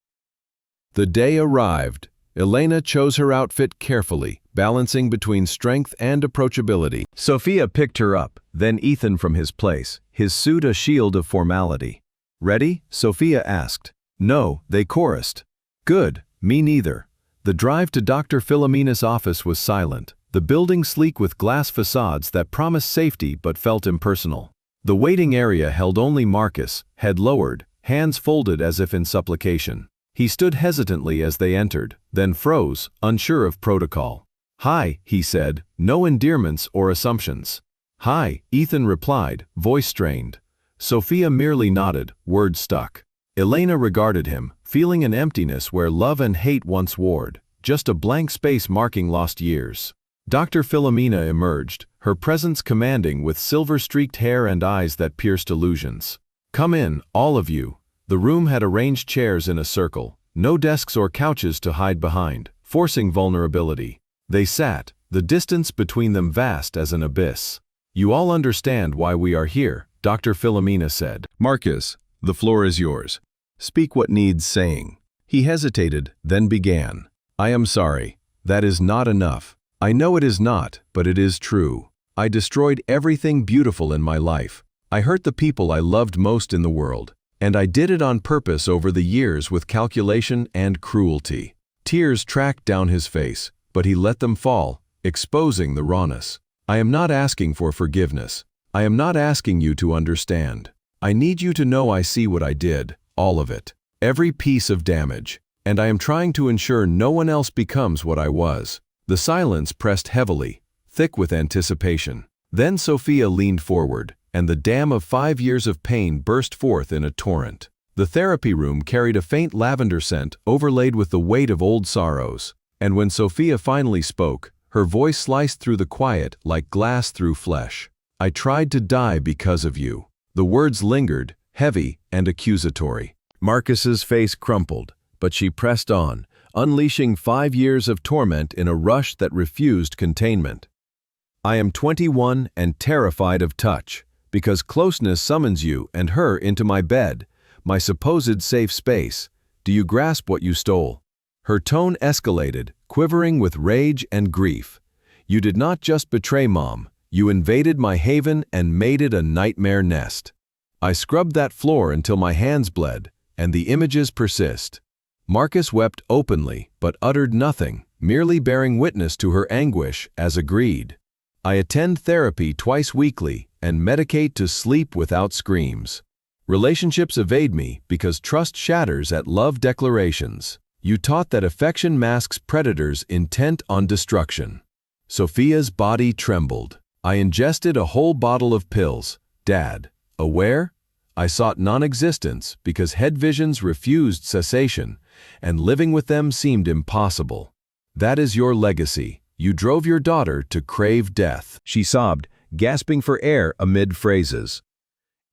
The day arrived. Elena chose her outfit carefully, balancing between strength and approachability. Sophia picked her up, then Ethan from his place, his suit a shield of formality. Ready? Sophia asked. No, they chorused. Good, me neither. The drive to Dr. Philomena's office was silent, the building sleek with glass facades that promised safety but felt impersonal. The waiting area held only Marcus, head lowered, hands folded as if in supplication. He stood hesitantly as they entered, then froze, unsure of protocol. Hi, he said, no endearments or assumptions. Hi, Ethan replied, voice strained. Sophia merely nodded, words stuck. Elena regarded him, feeling an emptiness where love and hate once warred, just a blank space marking lost years. Dr. Philomena emerged, her presence commanding with silver-streaked hair and eyes that pierced illusions. Come in, all of you. The room had arranged chairs in a circle, no desks or couches to hide behind, forcing vulnerability. They sat, the distance between them vast as an abyss. You all understand why we are here, Dr. Philomena said. Marcus, the floor is yours. Speak what needs saying. He hesitated, then began. I am sorry. That is not enough. I know it is not, but it is true. I destroyed everything beautiful in my life. I hurt the people I loved most in the world. And I did it on purpose over the years with calculation and cruelty. Tears tracked down his face, but he let them fall, exposing the rawness. I am not asking for forgiveness. I am not asking you to understand. I need you to know I see what I did, all of it, every piece of damage, and I am trying to ensure no one else becomes what I was." The silence pressed heavily, thick with anticipation. Then Sophia leaned forward, and the dam of 5 years of pain burst forth in a torrent. The therapy room carried a faint lavender scent overlaid with the weight of old sorrows, and when Sophia finally spoke, her voice sliced through the quiet like glass through flesh. "I tried to die because of you." The words lingered, heavy and accusatory. Marcus's face crumpled, but she pressed on, unleashing 5 years of torment in a rush that refused containment. "I am 21 and terrified of touch, because closeness summons you and her into my bed, my supposed safe space. Do you grasp what you stole?" Her tone escalated, quivering with rage and grief. "You did not just betray Mom, you invaded my haven and made it a nightmare nest. I scrubbed that floor until my hands bled, and the images persist." Marcus wept openly, but uttered nothing, merely bearing witness to her anguish as agreed. "I attend therapy twice weekly and medicate to sleep without screams. Relationships evade me because trust shatters at love declarations. You taught that affection masks predators intent on destruction." Sophia's body trembled. "I ingested a whole bottle of pills, Dad. Aware? I sought non-existence because head visions refused cessation, and living with them seemed impossible. That is your legacy. You drove your daughter to crave death." She sobbed, gasping for air amid phrases.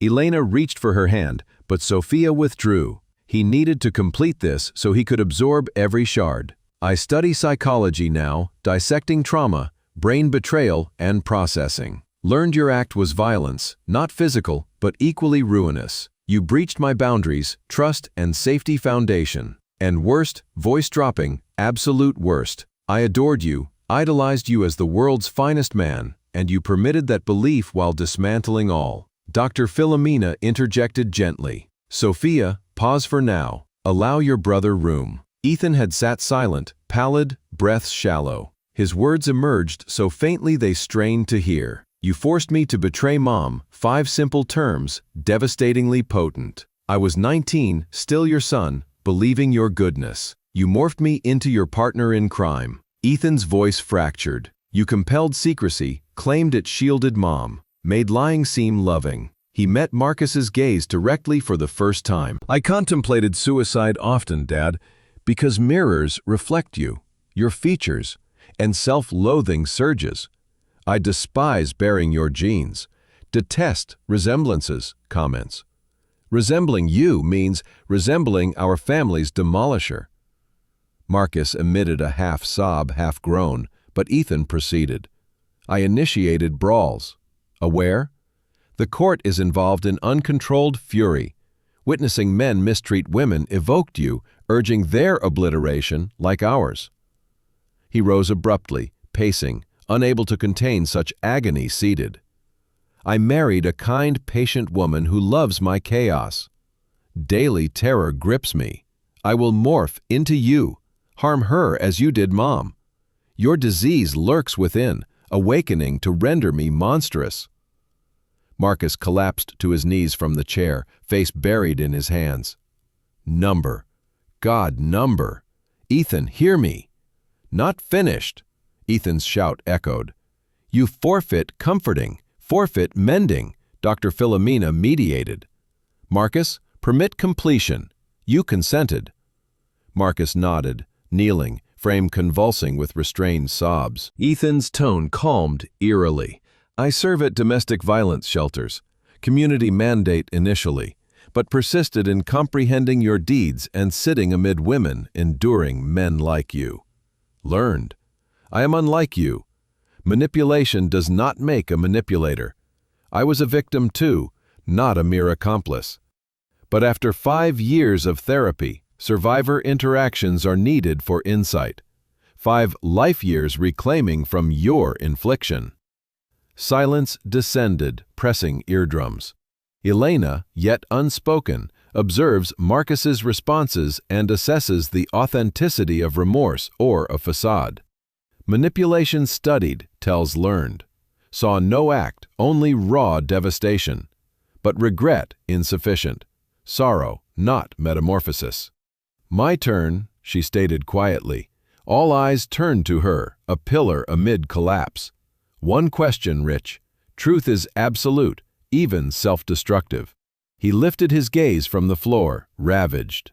Elena reached for her hand, but Sophia withdrew. He needed to complete this so he could absorb every shard. "I study psychology now, dissecting trauma, brain betrayal, and processing. Learned your act was violence, not physical, but equally ruinous. You breached my boundaries, trust, and safety foundation. And worst, voice-dropping, absolute worst. I adored you, idolized you as the world's finest man, and you permitted that belief while dismantling all." Dr. Philomena interjected gently. "Sophia, pause for now. Allow your brother room." Ethan had sat silent, pallid, breaths shallow. His words emerged so faintly they strained to hear. "You forced me to betray Mom, 5 simple terms, devastatingly potent. I was 19, still your son, believing your goodness. You morphed me into your partner in crime." Ethan's voice fractured. "You compelled secrecy, claimed it shielded Mom, made lying seem loving." He met Marcus's gaze directly for the first time. "I contemplated suicide often, Dad, because mirrors reflect you, your features, and self-loathing surges. I despise bearing your genes, detest resemblances," comments. "Resembling you means resembling our family's demolisher." Marcus emitted a half-sob, half-groan, but Ethan proceeded. "I initiated brawls. Aware? The court is involved in uncontrolled fury. Witnessing men mistreat women evoked you, urging their obliteration like ours." He rose abruptly, pacing, unable to contain such agony seated. "I married a kind, patient woman who loves my chaos. Daily terror grips me. I will morph into you, harm her as you did Mom. Your disease lurks within, awakening to render me monstrous." Marcus collapsed to his knees from the chair, face buried in his hands. "Number. God, number. Ethan, hear me." "Not finished," Ethan's shout echoed. "You forfeit comforting, forfeit mending," Dr. Philomena mediated. "Marcus, permit completion. You consented." Marcus nodded, kneeling, frame convulsing with restrained sobs. Ethan's tone calmed eerily. "I serve at domestic violence shelters, community mandate initially, but persisted in comprehending your deeds and sitting amid women enduring men like you. Learned. I am unlike you. Manipulation does not make a manipulator. I was a victim too, not a mere accomplice. But after 5 years of therapy, survivor interactions are needed for insight. 5 life years reclaiming from your infliction." Silence descended, pressing eardrums. Elena, yet unspoken, observes Marcus's responses and assesses the authenticity of remorse or a facade. Manipulation studied, tells learned. Saw no act, only raw devastation. but regret insufficient. Sorrow, not metamorphosis. "My turn," she stated quietly. All eyes turned to her, a pillar amid collapse. "One question, Rich. Truth is absolute, even self-destructive." He lifted his gaze from the floor, ravaged.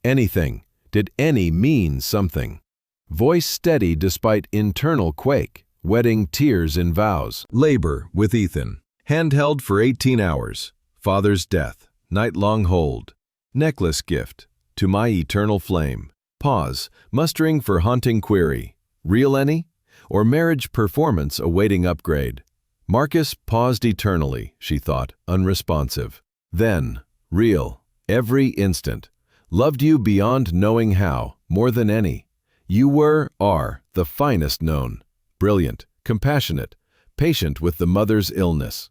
Anything. Did any mean something? Voice steady despite internal quake, wedding tears in vows. Labor with Ethan. Handheld for 18 hours. Father's death. Night-long hold. Necklace gift. To my eternal flame. Pause, mustering for haunting query. Real any? Or marriage performance awaiting upgrade? Marcus paused eternally, she thought, unresponsive. Then, real, every instant. Loved you beyond knowing how, more than any. You are, the finest known. Brilliant, compassionate, patient with the mother's illness.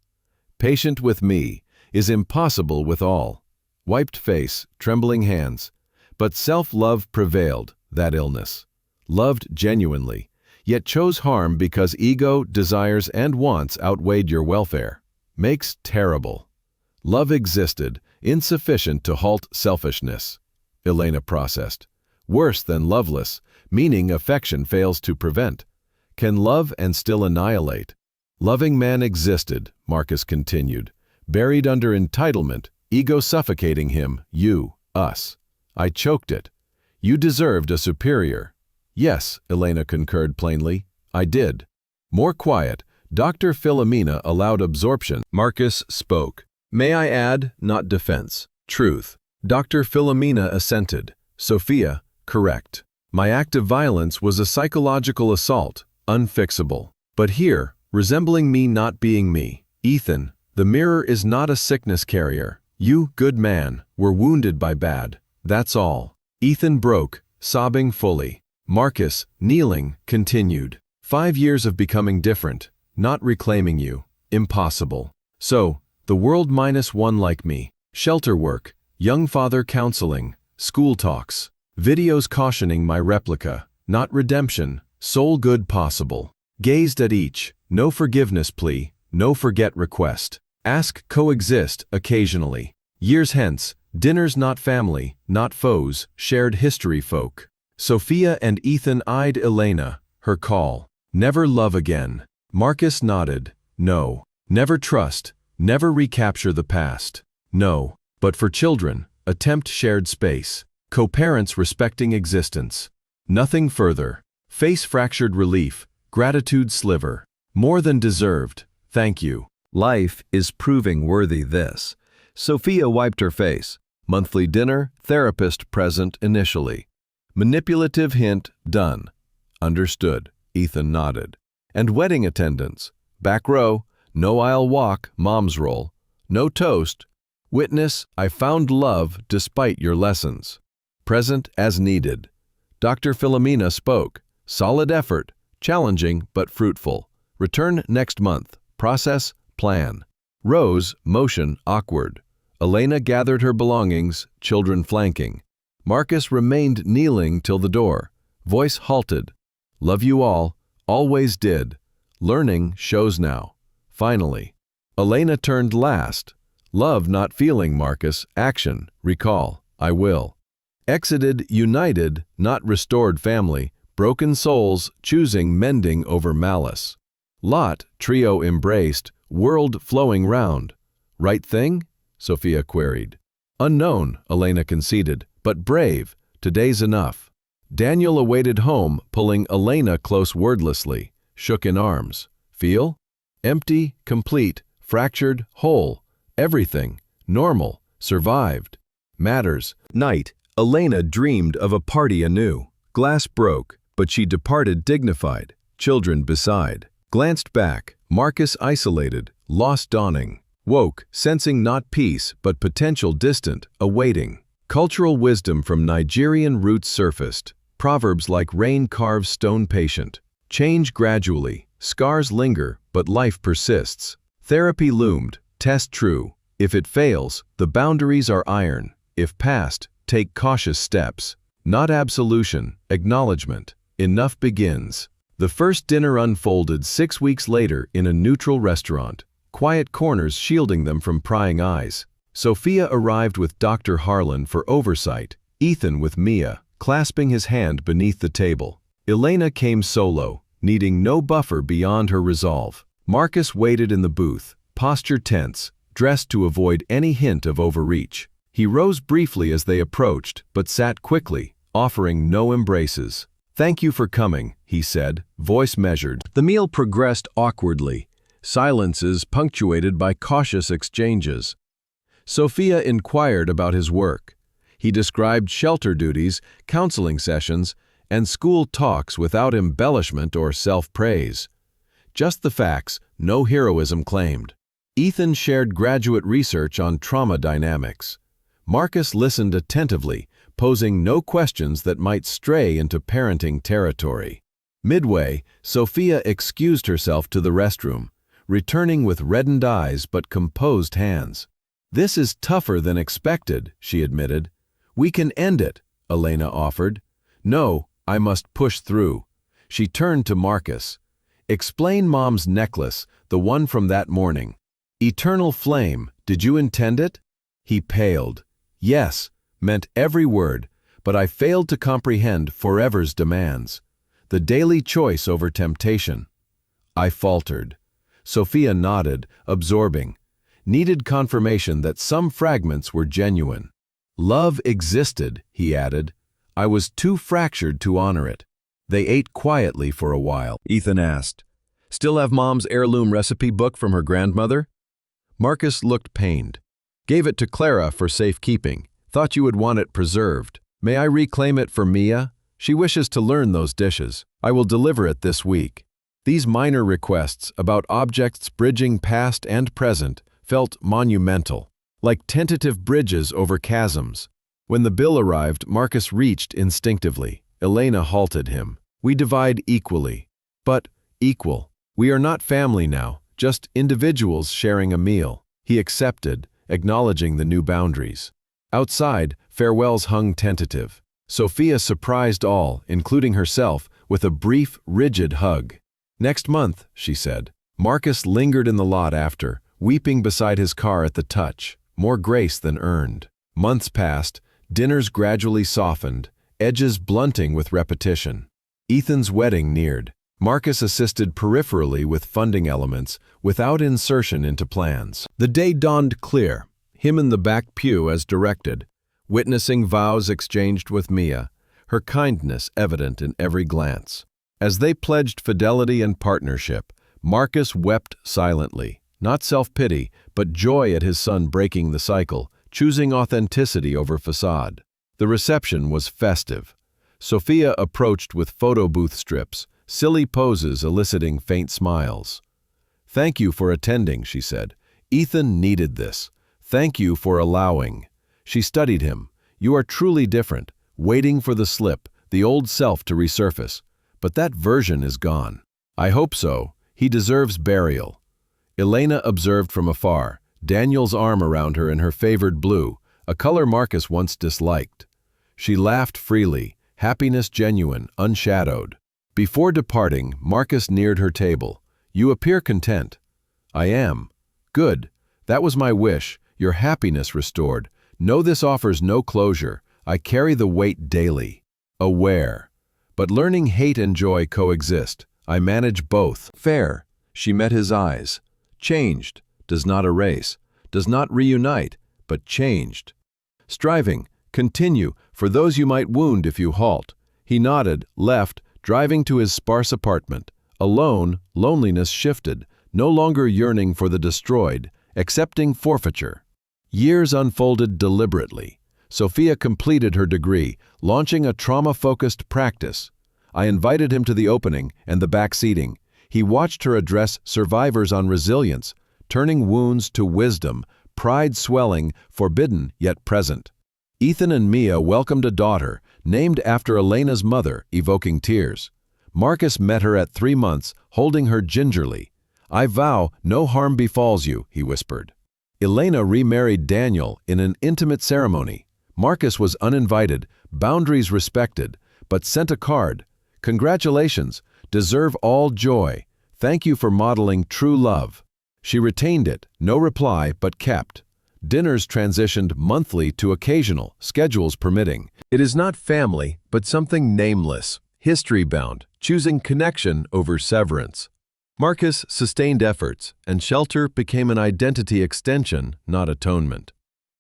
Patient with me, is impossible with all. Wiped face, trembling hands. But self-love prevailed, that illness. Loved genuinely, yet chose harm because ego, desires, and wants outweighed your welfare. Makes terrible. Love existed, insufficient to halt selfishness. Elena processed. Worse than loveless, meaning affection fails to prevent. Can love and still annihilate? Loving man existed, Marcus continued. Buried under entitlement, ego suffocating him, you, us. I choked it. You deserved a superior. Yes, Elena concurred plainly. I did. More quiet, Dr. Philomena allowed absorption. Marcus spoke. May I add, not defense. Truth. Dr. Philomena assented. Sophia, correct. My act of violence was a psychological assault, unfixable. But here, resembling me not being me. Ethan, the mirror is not a sickness carrier. You, good man, were wounded by bad. That's all. Ethan broke, sobbing fully. Marcus, kneeling, continued. 5 years of becoming different, not reclaiming you. Impossible. So, the world -1 like me. Shelter work, young father counseling, school talks, videos cautioning my replica, not redemption, sole good possible. Gazed at each, no forgiveness plea, no forget request. Ask coexist occasionally. Years hence, dinners not family, not foes, shared history folk. Sophia and Ethan eyed Elena, her call. Never love again. Marcus nodded. No. Never trust, never recapture the past. No. But for children, attempt shared space. Co-parents respecting existence. Nothing further. Face fractured relief, gratitude sliver. More than deserved, thank you. Life is proving worthy this. Sophia wiped her face. Monthly dinner, therapist present initially. Manipulative hint, done. Understood, Ethan nodded. And wedding attendance. Back row, no aisle walk, mom's roll. No toast. Witness, I found love despite your lessons. Present as needed. Dr. Philomena spoke. Solid effort, challenging but fruitful. Return next month. Process, plan. Rose, motion, awkward. Elena gathered her belongings, children flanking. Marcus remained kneeling till the door. Voice halted. Love you all, always did. Learning shows now. Finally. Elena turned last. Love not feeling Marcus, action, recall, I will. Exited united, not restored family, broken souls choosing mending over malice. Lot, trio embraced, world flowing round. Right thing? Sophia queried. Unknown, Elena conceded, but brave, today's enough. Daniel awaited home, pulling Elena close wordlessly, shook in arms. Feel? Empty, complete, fractured, whole. Everything, normal, survived. Matters. Night, Elena dreamed of a party anew. Glass broke, but she departed dignified, children beside. Glanced back, Marcus isolated, lost dawning. Woke, sensing not peace but potential distant, awaiting. Cultural wisdom from Nigerian roots surfaced. Proverbs like rain carves stone patient. Change gradually, scars linger, but life persists. Therapy loomed, test true. If it fails, the boundaries are iron. If passed, take cautious steps. Not absolution, acknowledgement. Enough begins. The first dinner unfolded 6 weeks later in a neutral restaurant. quiet corners shielding them from prying eyes. Sophia arrived with Dr. Harlan for oversight, Ethan with Mia, clasping his hand beneath the table. Elena came solo, needing no buffer beyond her resolve. Marcus waited in the booth, posture tense, dressed to avoid any hint of overreach. He rose briefly as they approached, but sat quickly, offering no embraces. "Thank you for coming," he said, voice measured. The meal progressed awkwardly, silences punctuated by cautious exchanges. Sophia inquired about his work. He described shelter duties, counseling sessions, and school talks without embellishment or self-praise. Just the facts, no heroism claimed. Ethan shared graduate research on trauma dynamics. Marcus listened attentively, posing no questions that might stray into parenting territory. Midway, Sophia excused herself to the restroom, returning with reddened eyes but composed hands. "This is tougher than expected," she admitted. "We can end it," Elena offered. "No, I must push through." She turned to Marcus. "Explain Mom's necklace, the one from that morning. Eternal flame, did you intend it?" He paled. "Yes," meant every word, but I failed to comprehend forever's demands. The daily choice over temptation. I faltered. Sophia nodded, absorbing. Needed confirmation that some fragments were genuine. "Love existed," he added. "I was too fractured to honor it." They ate quietly for a while. Ethan asked, "Still have Mom's heirloom recipe book from her grandmother?" Marcus looked pained. "Gave it to Clara for safekeeping. Thought you would want it preserved. May I reclaim it for Mia? She wishes to learn those dishes. I will deliver it this week." These minor requests about objects bridging past and present felt monumental, like tentative bridges over chasms. When the bill arrived, Marcus reached instinctively. Elena halted him. "We divide equally." "But equal. We are not family now, just individuals sharing a meal." He accepted, acknowledging the new boundaries. Outside, farewells hung tentative. Sophia surprised all, including herself, with a brief, rigid hug. "Next month," she said. Marcus lingered in the lot after, weeping beside his car at the touch, more grace than earned. Months passed, dinners gradually softened, edges blunting with repetition. Ethan's wedding neared. Marcus assisted peripherally with funding elements, without insertion into plans. The day dawned clear, him in the back pew as directed, witnessing vows exchanged with Mia, her kindness evident in every glance. As they pledged fidelity and partnership, Marcus wept silently, not self-pity, but joy at his son breaking the cycle, choosing authenticity over facade. The reception was festive. Sophia approached with photo booth strips, silly poses eliciting faint smiles. "Thank you for attending," she said. "Ethan needed this. Thank you for allowing." She studied him. "You are truly different, waiting for the slip, the old self to resurface. But that version is gone." "I hope so. He deserves burial." Elena observed from afar, Daniel's arm around her in her favored blue, a color Marcus once disliked. She laughed freely, happiness genuine, unshadowed. Before departing, Marcus neared her table. "You appear content." "I am." "Good. That was my wish, your happiness restored. Know this offers no closure. I carry the weight daily." "Aware. But learning hate and joy coexist. I manage both." "Fair." She met his eyes. "Changed. Does not erase. Does not reunite, but changed. Striving. Continue, for those you might wound if you halt." He nodded, left, driving to his sparse apartment. Alone, loneliness shifted, no longer yearning for the destroyed, accepting forfeiture. Years unfolded deliberately. Sophia completed her degree, launching a trauma-focused practice. I invited him to the opening and the back seating. He watched her address survivors on resilience, turning wounds to wisdom, pride swelling, forbidden yet present. Ethan and Mia welcomed a daughter, named after Elena's mother, evoking tears. Marcus met her at 3 months, holding her gingerly. "I vow no harm befalls you," he whispered. Elena remarried Daniel in an intimate ceremony. Marcus was uninvited, boundaries respected, but sent a card. "Congratulations, deserve all joy. Thank you for modeling true love." She retained it, no reply but kept. Dinners transitioned monthly to occasional, schedules permitting. It is not family, but something nameless, history-bound, choosing connection over severance. Marcus sustained efforts, and shelter became an identity extension, not atonement.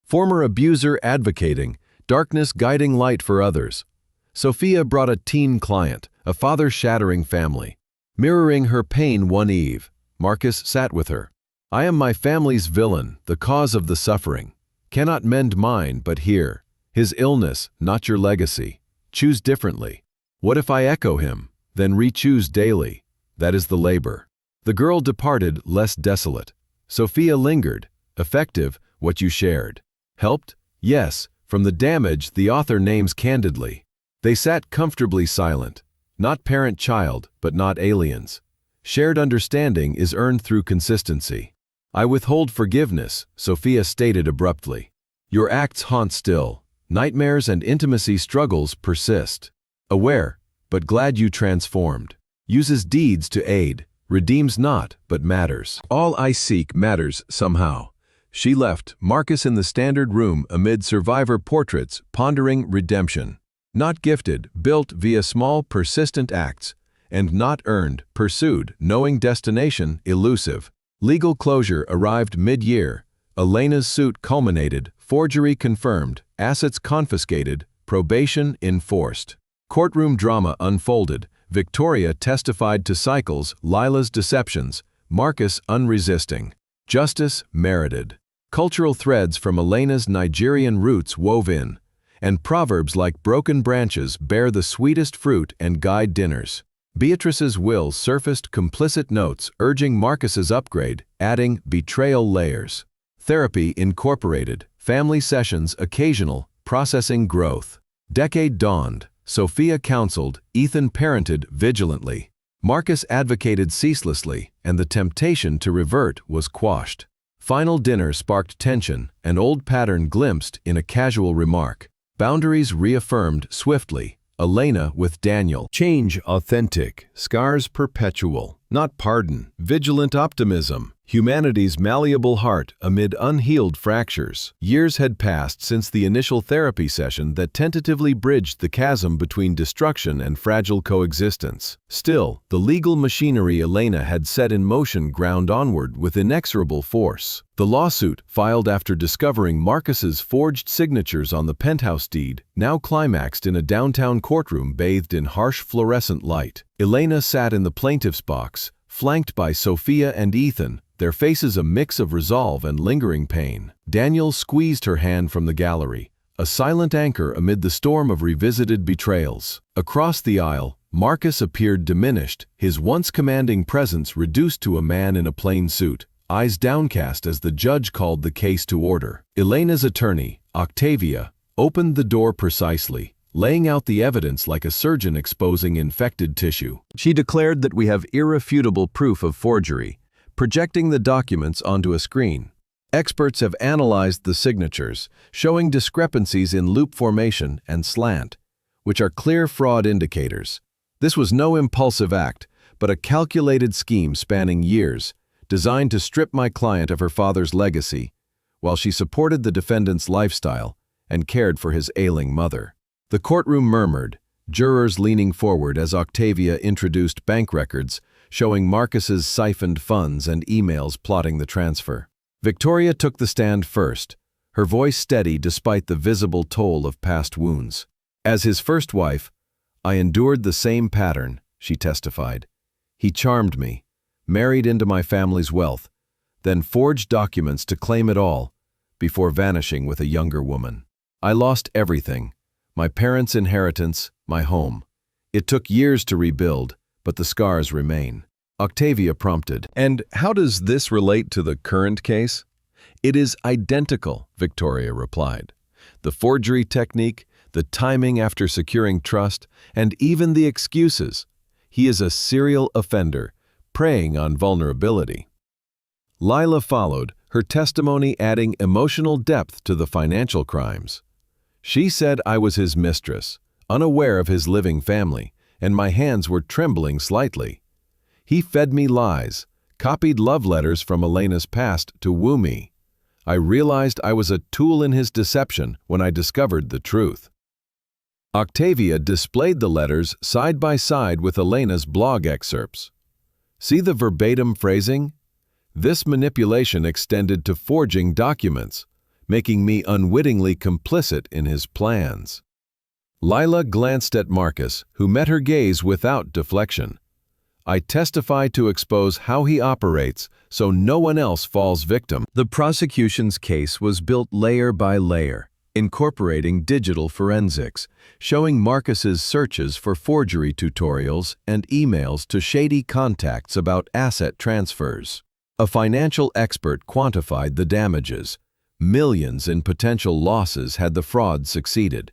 Former abuser advocating, darkness guiding light for others. Sophia brought a teen client, a father-shattering family. Mirroring her pain one eve, Marcus sat with her. I am my family's villain, the cause of the suffering. Cannot mend mine, but here. His illness, not your legacy. Choose differently. What if I echo him, then re-choose daily? That is the labor. The girl departed less desolate. Sophia lingered. Effective, what you shared. Helped? Yes, from the damage the author names candidly. They sat comfortably silent. Not parent-child, but not aliens. Shared understanding is earned through consistency. I withhold forgiveness, Sophia stated abruptly. Your acts haunt still. Nightmares and intimacy struggles persist. Aware, but glad you transformed. Uses deeds to aid. Redeems not, but matters. All I seek matters somehow. She left Marcus in the standard room amid survivor portraits, pondering redemption. Not gifted, built via small, persistent acts. And not earned, pursued, knowing destination, elusive. Legal closure arrived mid-year. Elena's suit culminated, forgery confirmed, assets confiscated, probation enforced. Courtroom drama unfolded. Victoria testified to cycles, Lila's deceptions, Marcus unresisting. Justice merited. Cultural threads from Elena's Nigerian roots wove in. And proverbs like broken branches bear the sweetest fruit and guide dinners. Beatrice's will surfaced complicit notes urging Marcus's upgrade, adding betrayal layers. Therapy incorporated, family sessions occasional, processing growth. Decade dawned, Sophia counseled, Ethan parented vigilantly. Marcus advocated ceaselessly, and the temptation to revert was quashed. Final dinner sparked tension, an old pattern glimpsed in a casual remark. Boundaries reaffirmed swiftly. Elena with Daniel. Change authentic, scars perpetual, not pardon, vigilant optimism. Humanity's malleable heart amid unhealed fractures. Years had passed since the initial therapy session that tentatively bridged the chasm between destruction and fragile coexistence. Still, the legal machinery Elena had set in motion ground onward with inexorable force. The lawsuit, filed after discovering Marcus's forged signatures on the Penthouse deed, now climaxed in a downtown courtroom bathed in harsh fluorescent light. Elena sat in the plaintiff's box, flanked by Sophia and Ethan, their faces a mix of resolve and lingering pain. Daniel squeezed her hand from the gallery, a silent anchor amid the storm of revisited betrayals. Across the aisle, Marcus appeared diminished, his once commanding presence reduced to a man in a plain suit, eyes downcast as the judge called the case to order. Elena's attorney, Octavia, opened the door precisely, laying out the evidence like a surgeon exposing infected tissue. She declared that we have irrefutable proof of forgery, projecting the documents onto a screen. Experts have analyzed the signatures, showing discrepancies in loop formation and slant, which are clear fraud indicators. This was no impulsive act, but a calculated scheme spanning years, designed to strip my client of her father's legacy, while she supported the defendant's lifestyle and cared for his ailing mother. The courtroom murmured, jurors leaning forward as Octavia introduced bank records, showing Marcus's siphoned funds and emails plotting the transfer. Victoria took the stand first, her voice steady despite the visible toll of past wounds. As his first wife, I endured the same pattern, she testified. He charmed me, married into my family's wealth, then forged documents to claim it all, before vanishing with a younger woman. I lost everything, my parents' inheritance, my home. It took years to rebuild, but the scars remain. Octavia prompted. And how does this relate to the current case? It is identical, Victoria replied. The forgery technique, the timing after securing trust, and even the excuses. He is a serial offender, preying on vulnerability. Lila followed, her testimony adding emotional depth to the financial crimes. She said I was his mistress, unaware of his living family, and my hands were trembling slightly. He fed me lies, copied love letters from Elena's past to woo me. I realized I was a tool in his deception when I discovered the truth. Octavia displayed the letters side by side with Elena's blog excerpts. See the verbatim phrasing? This manipulation extended to forging documents, making me unwittingly complicit in his plans. Lila glanced at Marcus, who met her gaze without deflection. I testify to expose how he operates so no one else falls victim. The prosecution's case was built layer by layer, incorporating digital forensics, showing Marcus's searches for forgery tutorials and emails to shady contacts about asset transfers. A financial expert quantified the damages. Millions in potential losses had the fraud succeeded,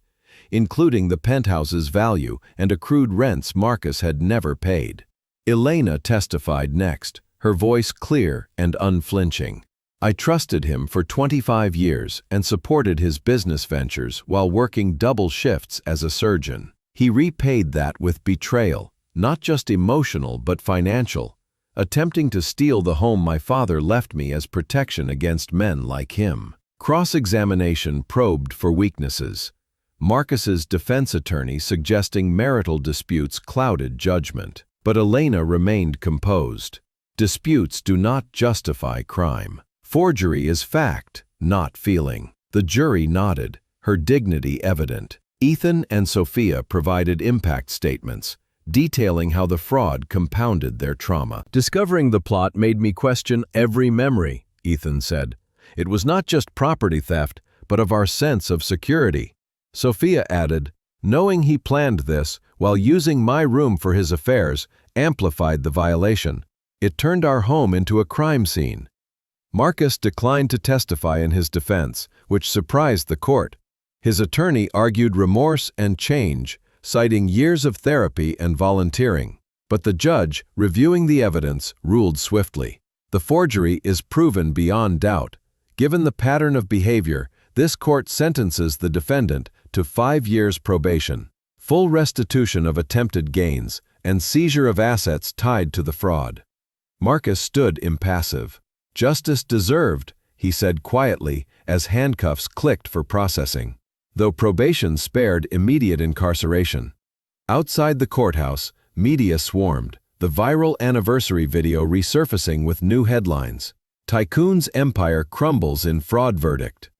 including the penthouse's value and accrued rents Marcus had never paid. Elena testified next, her voice clear and unflinching. I trusted him for 25 years and supported his business ventures while working double shifts as a surgeon. He repaid that with betrayal, not just emotional but financial, attempting to steal the home my father left me as protection against men like him. Cross-examination probed for weaknesses. Marcus's defense attorney suggesting marital disputes clouded judgment, but Elena remained composed. Disputes do not justify crime. Forgery is fact, not feeling. The jury nodded, her dignity evident. Ethan and Sophia provided impact statements, detailing how the fraud compounded their trauma. Discovering the plot made me question every memory, Ethan said. It was not just property theft, but of our sense of security. Sophia added, knowing he planned this while using my room for his affairs amplified the violation. It turned our home into a crime scene. Marcus declined to testify in his defense, which surprised the court. His attorney argued remorse and change, citing years of therapy and volunteering. But the judge, reviewing the evidence, ruled swiftly. The forgery is proven beyond doubt. Given the pattern of behavior, this court sentences the defendant to 5 years probation, full restitution of attempted gains, and seizure of assets tied to the fraud. Marcus stood impassive. Justice deserved, he said quietly as handcuffs clicked for processing, though probation spared immediate incarceration. Outside the courthouse, media swarmed, the viral anniversary video resurfacing with new headlines. Tycoon's empire crumbles in fraud verdict.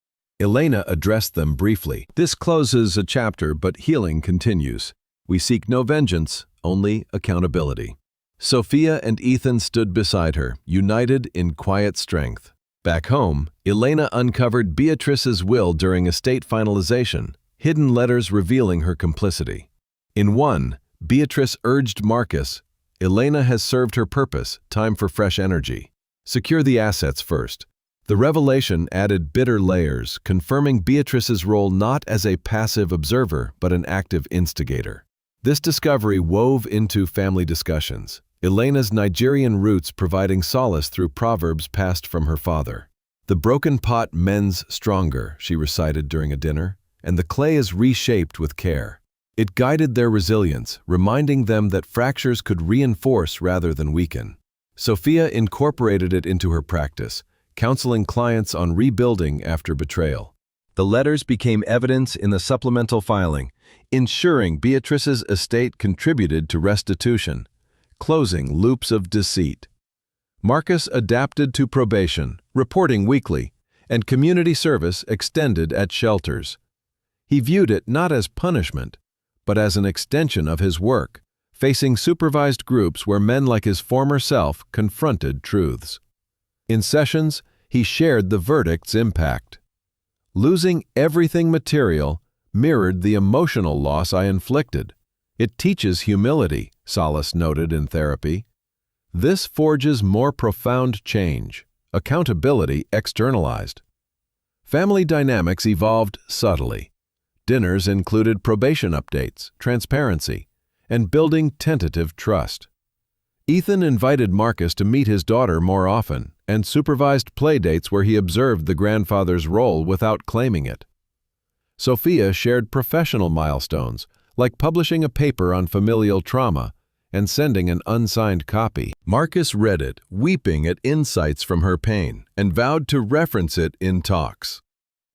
Elena addressed them briefly. This closes a chapter, but healing continues. We seek no vengeance, only accountability. Sophia and Ethan stood beside her, united in quiet strength. Back home, Elena uncovered Beatrice's will during estate finalization, hidden letters revealing her complicity. In one, Beatrice urged Marcus, Elena has served her purpose, time for fresh energy. Secure the assets first. The revelation added bitter layers, confirming Beatrice's role not as a passive observer, but an active instigator. This discovery wove into family discussions, Elena's Nigerian roots providing solace through proverbs passed from her father. The broken pot mends stronger, she recited during a dinner, and the clay is reshaped with care. It guided their resilience, reminding them that fractures could reinforce rather than weaken. Sophia incorporated it into her practice, counseling clients on rebuilding after betrayal. The letters became evidence in the supplemental filing, ensuring Beatrice's estate contributed to restitution, closing loops of deceit. Marcus adapted to probation, reporting weekly, and community service extended at shelters. He viewed it not as punishment, but as an extension of his work, facing supervised groups where men like his former self confronted truths. In sessions, he shared the verdict's impact. Losing everything material mirrored the emotional loss I inflicted. It teaches humility, Solace noted in therapy. This forges more profound change, accountability externalized. Family dynamics evolved subtly. Dinners included probation updates, transparency, and building tentative trust. Ethan invited Marcus to meet his daughter more often and supervised playdates where he observed the grandfather's role without claiming it. Sophia shared professional milestones, like publishing a paper on familial trauma and sending an unsigned copy. Marcus read it, weeping at insights from her pain, and vowed to reference it in talks.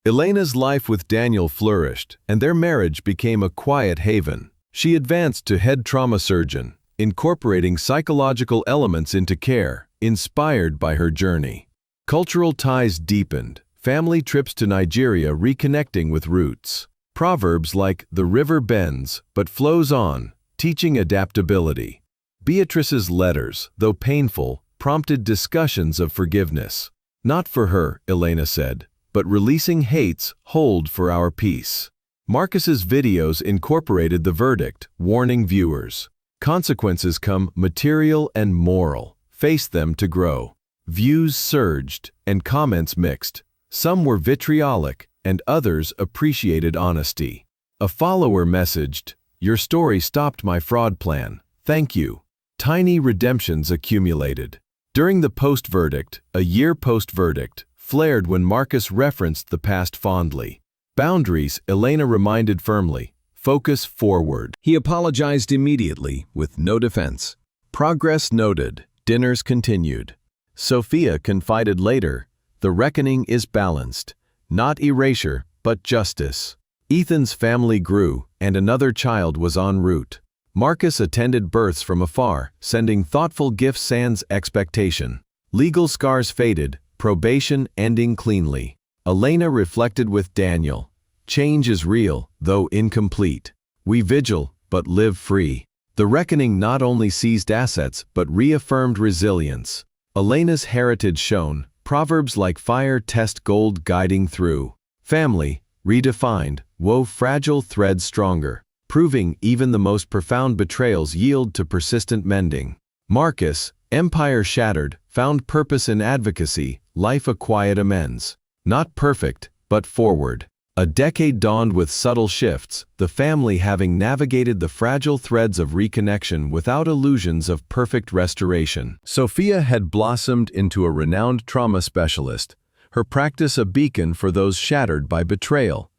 Elena's life with Daniel flourished, and their marriage became a quiet haven. She advanced to head trauma surgeon, incorporating psychological elements into care, inspired by her journey. Cultural ties deepened, family trips to Nigeria reconnecting with roots. Proverbs like "the river bends but flows on," teaching adaptability. Beatrice's letters, though painful, prompted discussions of forgiveness. "Not for her," Elena said, "but releasing hate's hold for our peace." Marcus's videos incorporated the verdict, warning viewers. "Consequences come material and moral. Face them to grow." Views surged and comments mixed. Some were vitriolic and others appreciated honesty. A follower messaged, "Your story stopped my fraud plan. Thank you." Tiny redemptions accumulated. During the post-verdict, a year post-verdict, flared when Marcus referenced the past fondly. Boundaries, Elena reminded firmly. Focus forward. He apologized immediately, with no defense. Progress noted. Dinners continued. Sophia confided later, "The reckoning is balanced. Not erasure, but justice." Ethan's family grew, and another child was en route. Marcus attended births from afar, sending thoughtful gifts sans expectation. Legal scars faded, probation ending cleanly. Elena reflected with Daniel, "Change is real, though incomplete. We vigil, but live free." The reckoning not only seized assets, but reaffirmed resilience. Elena's heritage shone, proverbs like fire test gold guiding through. Family, redefined, wove fragile threads stronger, proving even the most profound betrayals yield to persistent mending. Marcus, empire shattered, found purpose in advocacy, life a quiet amends. Not perfect, but forward. A decade dawned with subtle shifts, the family having navigated the fragile threads of reconnection without illusions of perfect restoration. Sophia had blossomed into a renowned trauma specialist, her practice a beacon for those shattered by betrayal,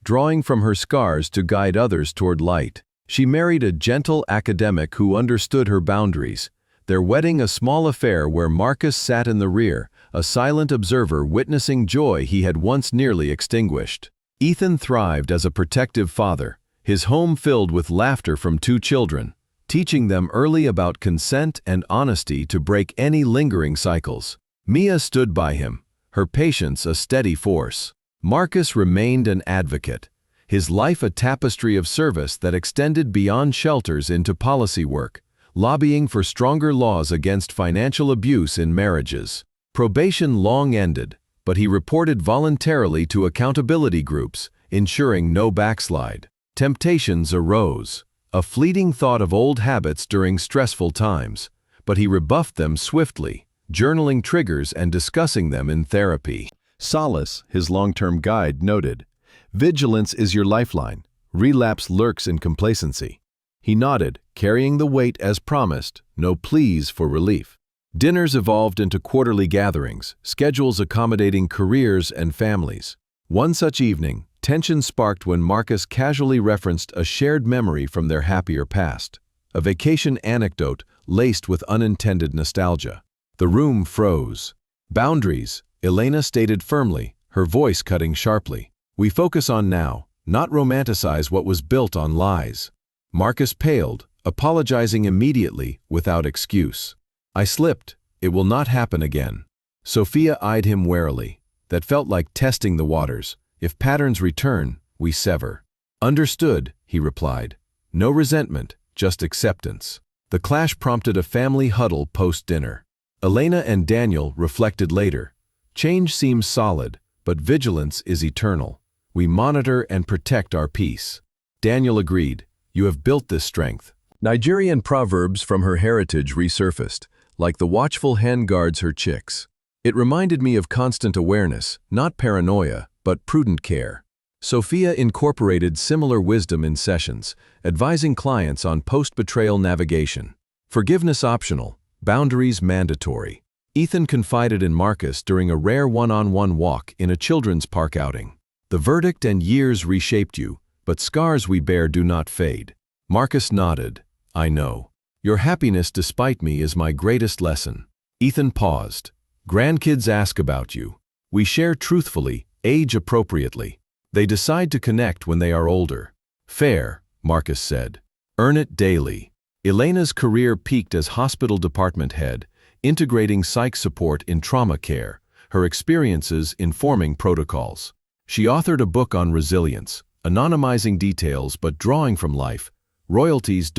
drawing from her scars to guide others toward light. She married a gentle academic who understood her boundaries, their wedding a small affair where Marcus sat in the rear, a silent observer witnessing joy he had once nearly extinguished. Ethan thrived as a protective father, his home filled with laughter from 2 children, teaching them early about consent and honesty to break any lingering cycles. Mia stood by him, her patience a steady force. Marcus remained an advocate, his life a tapestry of service that extended beyond shelters into policy work, lobbying for stronger laws against financial abuse in marriages. Probation long ended, but he reported voluntarily to accountability groups, ensuring no backslide. Temptations arose, a fleeting thought of old habits during stressful times, but he rebuffed them swiftly, journaling triggers and discussing them in therapy. Solace, his long-term guide, noted, "Vigilance is your lifeline. Relapse lurks in complacency." He nodded, carrying the weight as promised, no pleas for relief. Dinners evolved into quarterly gatherings, schedules accommodating careers and families. One such evening, tension sparked when Marcus casually referenced a shared memory from their happier past, a vacation anecdote laced with unintended nostalgia. The room froze. "Boundaries," Elena stated firmly, her voice cutting sharply. "We focus on now, not romanticize what was built on lies." Marcus paled, apologizing immediately, without excuse. "I slipped. It will not happen again." Sophia eyed him warily. "That felt like testing the waters. If patterns return, we sever." "Understood," he replied. "No resentment, just acceptance." The clash prompted a family huddle post-dinner. Elena and Daniel reflected later. "Change seems solid, but vigilance is eternal. We monitor and protect our peace." Daniel agreed. "You have built this strength." Nigerian proverbs from her heritage resurfaced, like the watchful hen guards her chicks. It reminded me of constant awareness, not paranoia, but prudent care. Sophia incorporated similar wisdom in sessions, advising clients on post-betrayal navigation. Forgiveness optional, boundaries mandatory. Ethan confided in Marcus during a rare one-on-one walk in a children's park outing. "The verdict and years reshaped you, but scars we bear do not fade." Marcus nodded. "I know. Your happiness despite me is my greatest lesson. Ethan paused. Grandkids ask about you. We share truthfully, age appropriately. They decide to connect when they are older. Fair, Marcus said. Earn it daily. Elena's career peaked as hospital department head, integrating psych support in trauma care, her experiences informing protocols. She authored a book on resilience, anonymizing details but drawing from life. Royalties